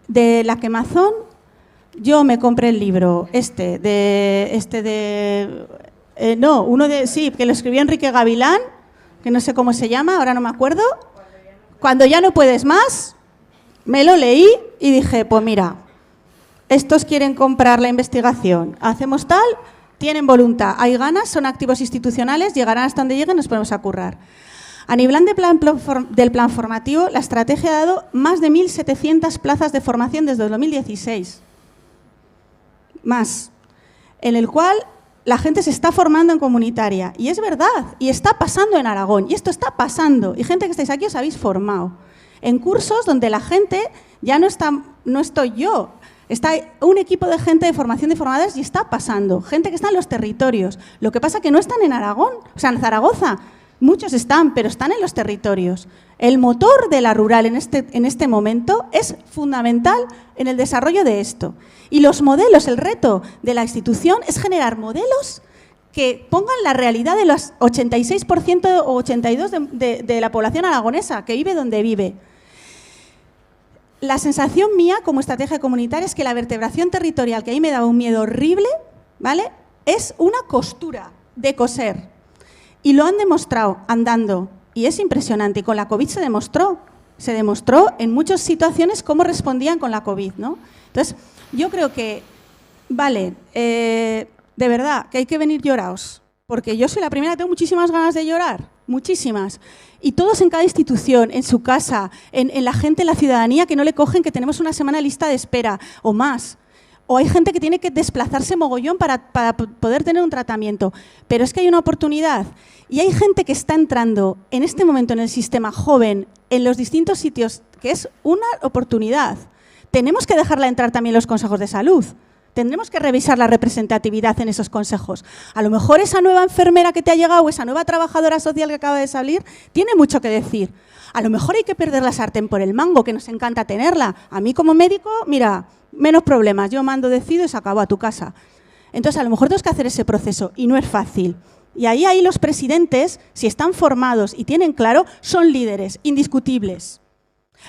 de la quemazón, yo me compré el libro sí, que lo escribió Enrique Gavilán, que no sé cómo se llama, ahora no me acuerdo. Cuando ya no puedes más, me lo leí y dije, pues mira, estos quieren comprar la investigación, hacemos tal, tienen voluntad, hay ganas, son activos institucionales, llegarán hasta donde lleguen, nos ponemos a currar. A nivel del plan formativo, la estrategia ha dado más de 1.700 plazas de formación desde el 2016. Más. En el cual la gente se está formando en comunitaria. Y es verdad, y está pasando en Aragón, y esto está pasando. Y gente que estáis aquí os habéis formado. En cursos donde la gente ya no está, no estoy yo, está un equipo de gente de formación de formadores y está pasando. Gente que está en los territorios. Lo que pasa es que no están en Aragón, o sea, en Zaragoza. Muchos están, pero están en los territorios. El motor de la rural en este momento es fundamental en el desarrollo de esto. Y los modelos, el reto de la institución es generar modelos que pongan la realidad de los 86% o 82% de la población aragonesa, que vive donde vive. La sensación mía como estrategia comunitaria es que la vertebración territorial, que a mí me da un miedo horrible, ¿vale?, es una costura de coser. Y lo han demostrado andando. Y es impresionante. Y con la COVID se demostró en muchas situaciones cómo respondían con la COVID, ¿no? Entonces, yo creo que, vale, de verdad, que hay que venir lloraos. Porque yo soy la primera que tengo muchísimas ganas de llorar. Muchísimas. Y todos en cada institución, en su casa, en la gente, en la ciudadanía, que no le cogen, que tenemos una semana de lista de espera o más. O hay gente que tiene que desplazarse mogollón para poder tener un tratamiento. Pero es que hay una oportunidad. Y hay gente que está entrando en este momento en el sistema joven, en los distintos sitios, que es una oportunidad. Tenemos que dejarla entrar también en los consejos de salud. Tendremos que revisar la representatividad en esos consejos. A lo mejor esa nueva enfermera que te ha llegado o esa nueva trabajadora social que acaba de salir tiene mucho que decir. A lo mejor hay que perder la sartén por el mango, que nos encanta tenerla. A mí como médico, mira, menos problemas. Yo mando, decido y se acabó a tu casa. Entonces, a lo mejor tenemos que hacer ese proceso y no es fácil. Y ahí los presidentes, si están formados y tienen claro, son líderes indiscutibles.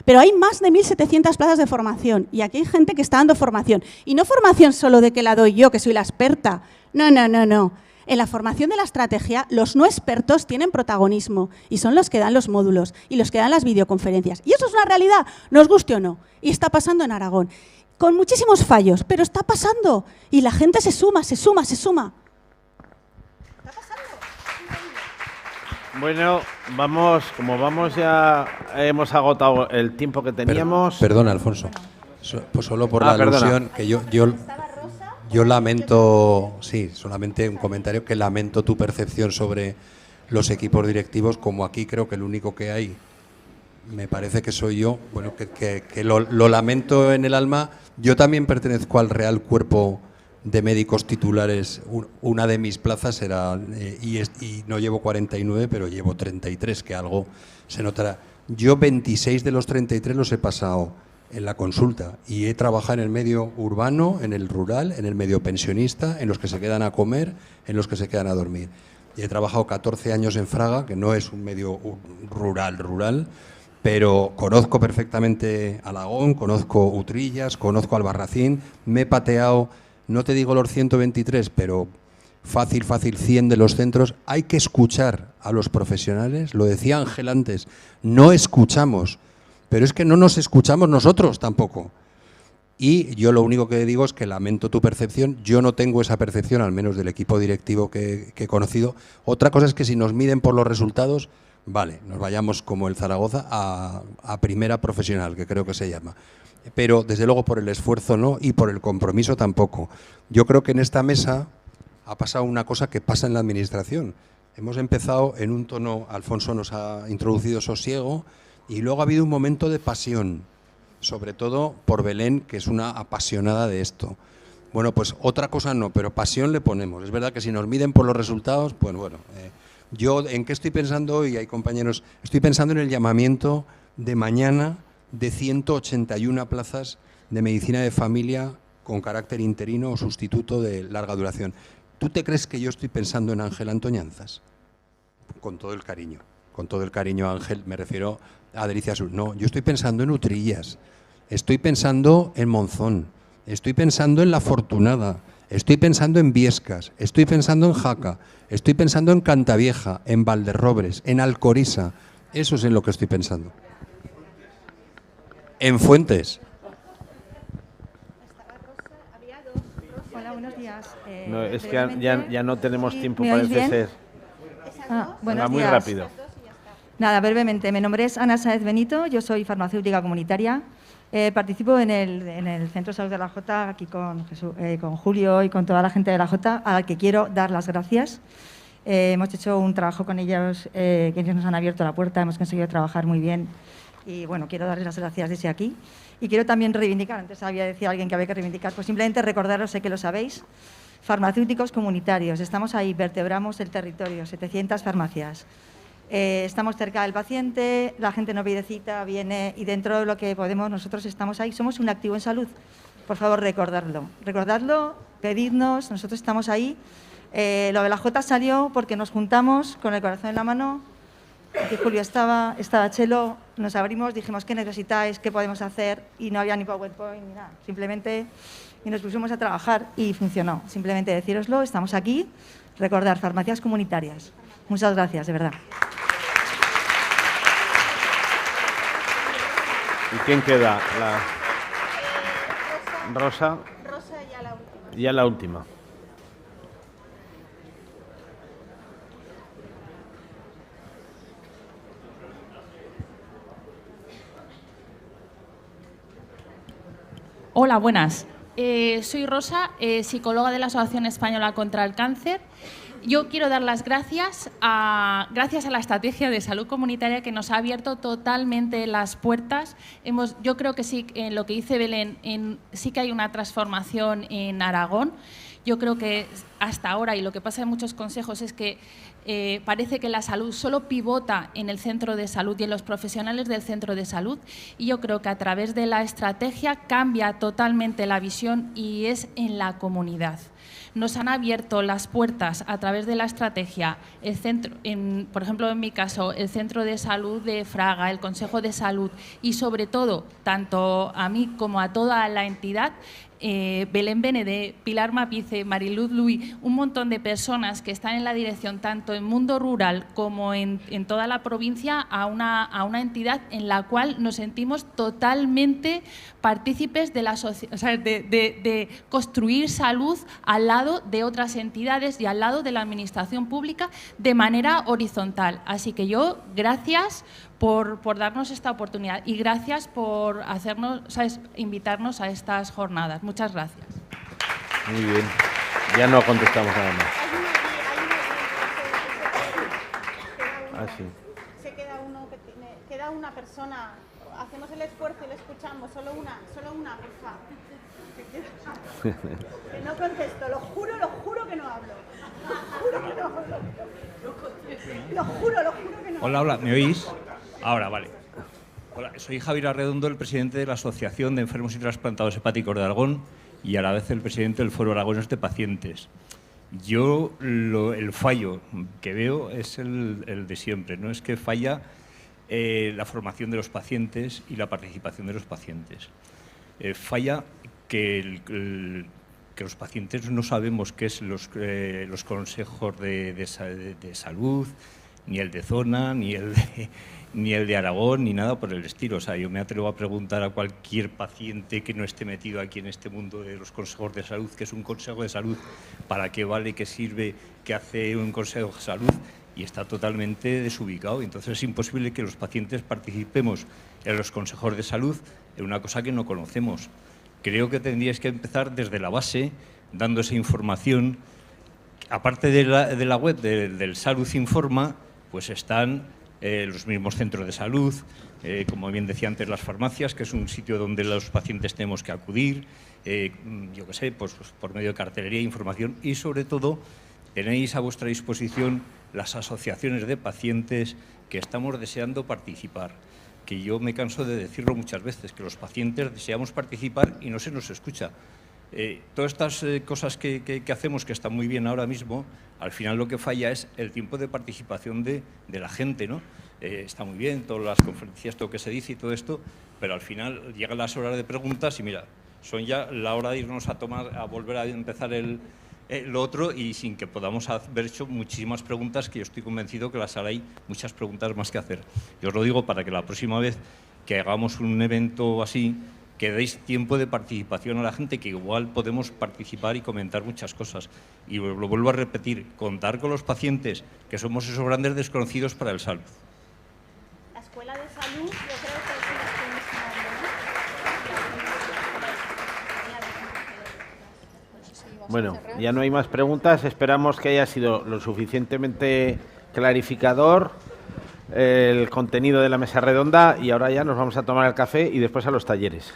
Pero hay más de 1.700 plazas de formación y aquí hay gente que está dando formación. Y no formación solo de que la doy yo, que soy la experta. No. en la formación de la estrategia, los no expertos tienen protagonismo y son los que dan los módulos y los que dan las videoconferencias. Y eso es una realidad, nos guste o no. Y está pasando en Aragón. Con muchísimos fallos, pero está pasando. Y la gente se suma, se suma, se suma. Está pasando. Bueno, como ya hemos agotado el tiempo que teníamos. Perdona, Alfonso. Pues solo por la alusión, que yo lamento, sí, solamente un comentario, que lamento tu percepción sobre los equipos directivos, como aquí creo que el único que hay, me parece que soy yo, bueno, que lo lamento en el alma. Yo también pertenezco al Real Cuerpo de Médicos Titulares. Una de mis plazas era, y no llevo 49, pero llevo 33, que algo se notará. Yo 26 de los 33 los he pasado en la consulta y he trabajado en el medio urbano, en el rural, en el medio pensionista, en los que se quedan a comer, en los que se quedan a dormir. Y he trabajado 14 años en Fraga, que no es un medio rural, pero conozco perfectamente Alagón, conozco Utrillas, conozco Albarracín, me he pateado, no te digo los 123, pero fácil 100 de los centros. Hay que escuchar a los profesionales, lo decía Ángel antes, no escuchamos. Pero es que no nos escuchamos nosotros tampoco. Y yo lo único que digo es que lamento tu percepción. Yo no tengo esa percepción, al menos del equipo directivo que he conocido. Otra cosa es que si nos miden por los resultados, vale, nos vayamos como el Zaragoza a primera profesional, que creo que se llama. Pero desde luego por el esfuerzo no, y por el compromiso tampoco. Yo creo que en esta mesa ha pasado una cosa que pasa en la administración. Hemos empezado en un tono, Alfonso nos ha introducido sosiego, y luego ha habido un momento de pasión, sobre todo por Belén, que es una apasionada de esto. Bueno, pues otra cosa no, pero pasión le ponemos. Es verdad que si nos miden por los resultados, pues bueno. Yo, ¿en qué estoy pensando hoy? Hay compañeros, estoy pensando en el llamamiento de mañana de 181 plazas de medicina de familia con carácter interino o sustituto de larga duración. ¿Tú te crees que yo estoy pensando en Ángel Antoñanzas? Con todo el cariño, Ángel, me refiero a Delicia Sur. No, yo estoy pensando en Utrillas, estoy pensando en Monzón, estoy pensando en La Fortunada, estoy pensando en Viescas, estoy pensando en Jaca, estoy pensando en Cantavieja, en Valderrobres, en Alcoriza. Eso es en lo que estoy pensando. En Fuentes. Hola, buenos días. No, es que ya no tenemos tiempo, parece ser. Buenos muy días. Rápido. Nada, brevemente. Mi nombre es Ana Sáez Benito, yo soy farmacéutica comunitaria. Participo en el Centro de Salud de la Jota, aquí con Julio y con toda la gente de la Jota, a la que quiero dar las gracias. Hemos hecho un trabajo con ellos, que ellos nos han abierto la puerta, hemos conseguido trabajar muy bien. Y bueno, quiero darles las gracias desde aquí. Y quiero también reivindicar, antes había decía alguien que había que reivindicar, pues simplemente recordaros, sé que lo sabéis, farmacéuticos comunitarios. Estamos ahí, vertebramos el territorio, 700 farmacias. Estamos cerca del paciente, la gente no pide cita, viene y dentro de lo que podemos, nosotros estamos ahí, somos un activo en salud. Por favor, recordadlo, pedidnos, nosotros estamos ahí. Lo de la Jota salió porque nos juntamos con el corazón en la mano. Aquí Julio estaba Chelo, nos abrimos, dijimos qué necesitáis, qué podemos hacer y no había ni PowerPoint ni nada, simplemente y nos pusimos a trabajar y funcionó. Simplemente decíroslo, estamos aquí, recordar, farmacias comunitarias. Muchas gracias, de verdad. ¿Y quién queda? Rosa. Rosa ya la última. Ya la última. Hola, buenas. Soy Rosa, psicóloga de la Asociación Española contra el Cáncer. Yo quiero dar las gracias a la estrategia de salud comunitaria que nos ha abierto totalmente las puertas. Yo creo que sí, en lo que dice Belén, sí que hay una transformación en Aragón. Yo creo que hasta ahora, y lo que pasa en muchos consejos, es que parece que la salud solo pivota en el centro de salud y en los profesionales del centro de salud. Y yo creo que a través de la estrategia cambia totalmente la visión y es en la comunidad. Nos han abierto las puertas a través de la estrategia, el centro, por ejemplo, en mi caso, el Centro de Salud de Fraga, el Consejo de Salud y, sobre todo, tanto a mí como a toda la entidad, Belén Benedé, Pilar Mapice, Mariluz Luis, un montón de personas que están en la dirección, tanto en Mundo Rural como en toda la provincia, a una entidad en la cual nos sentimos totalmente partícipes de la sociedad, o sea, de construir salud al lado de otras entidades y al lado de la administración pública de manera horizontal. Así que yo, gracias por darnos esta oportunidad y gracias por hacernos, ¿sabes?, invitarnos a estas jornadas. Muchas gracias. Muy bien. Ya no contestamos nada más. Ah, sí. Se queda uno que queda una persona. Hacemos el esfuerzo y le escuchamos. Solo una, por favor. Que no contesto. Lo juro que no hablo. Lo juro que no. Hola, ¿me oís? Ahora, vale. Hola, soy Javier Arredondo, el presidente de la Asociación de Enfermos y Trasplantados Hepáticos de Aragón y a la vez el presidente del Foro Aragonés de Pacientes. Yo el fallo que veo es el de siempre, ¿no? Es que falla la formación de los pacientes y la participación de los pacientes. Falla que los pacientes no sabemos qué es los consejos de salud, ni el de zona, ni el de Aragón, ni nada por el estilo. O sea, yo me atrevo a preguntar a cualquier paciente que no esté metido aquí en este mundo de los consejos de salud, ¿qué es un consejo de salud? ¿Para qué vale? ¿Qué sirve? ¿Qué hace un consejo de salud? Y está totalmente desubicado. Entonces es imposible que los pacientes participemos en los consejos de salud en una cosa que no conocemos. Creo que tendríais que empezar desde la base, dando esa información. Aparte de la web del Salud Informa, pues están los mismos centros de salud, como bien decía antes, las farmacias, que es un sitio donde los pacientes tenemos que acudir, yo qué sé, pues por medio de cartelería, información, y sobre todo tenéis a vuestra disposición las asociaciones de pacientes que estamos deseando participar, que yo me canso de decirlo muchas veces, que los pacientes deseamos participar y no se nos escucha. Todas estas cosas que hacemos, que están muy bien ahora mismo, al final lo que falla es el tiempo de participación de la gente, ¿no? Está muy bien, todas las conferencias, todo lo que se dice y todo esto, pero al final llegan las horas de preguntas y mira, son ya la hora de irnos a volver a empezar lo otro, y sin que podamos haber hecho muchísimas preguntas, que yo estoy convencido que las hay muchas preguntas más que hacer. Yo os lo digo para que la próxima vez que hagamos un evento así, que deis tiempo de participación a la gente, que igual podemos participar y comentar muchas cosas. Y lo vuelvo a repetir, contar con los pacientes, que somos esos grandes desconocidos para el salud. La escuela de salud, yo creo que es la que Bueno, ya no hay más preguntas. Esperamos que haya sido lo suficientemente clarificador el contenido de la mesa redonda, y ahora ya nos vamos a tomar el café y después a los talleres.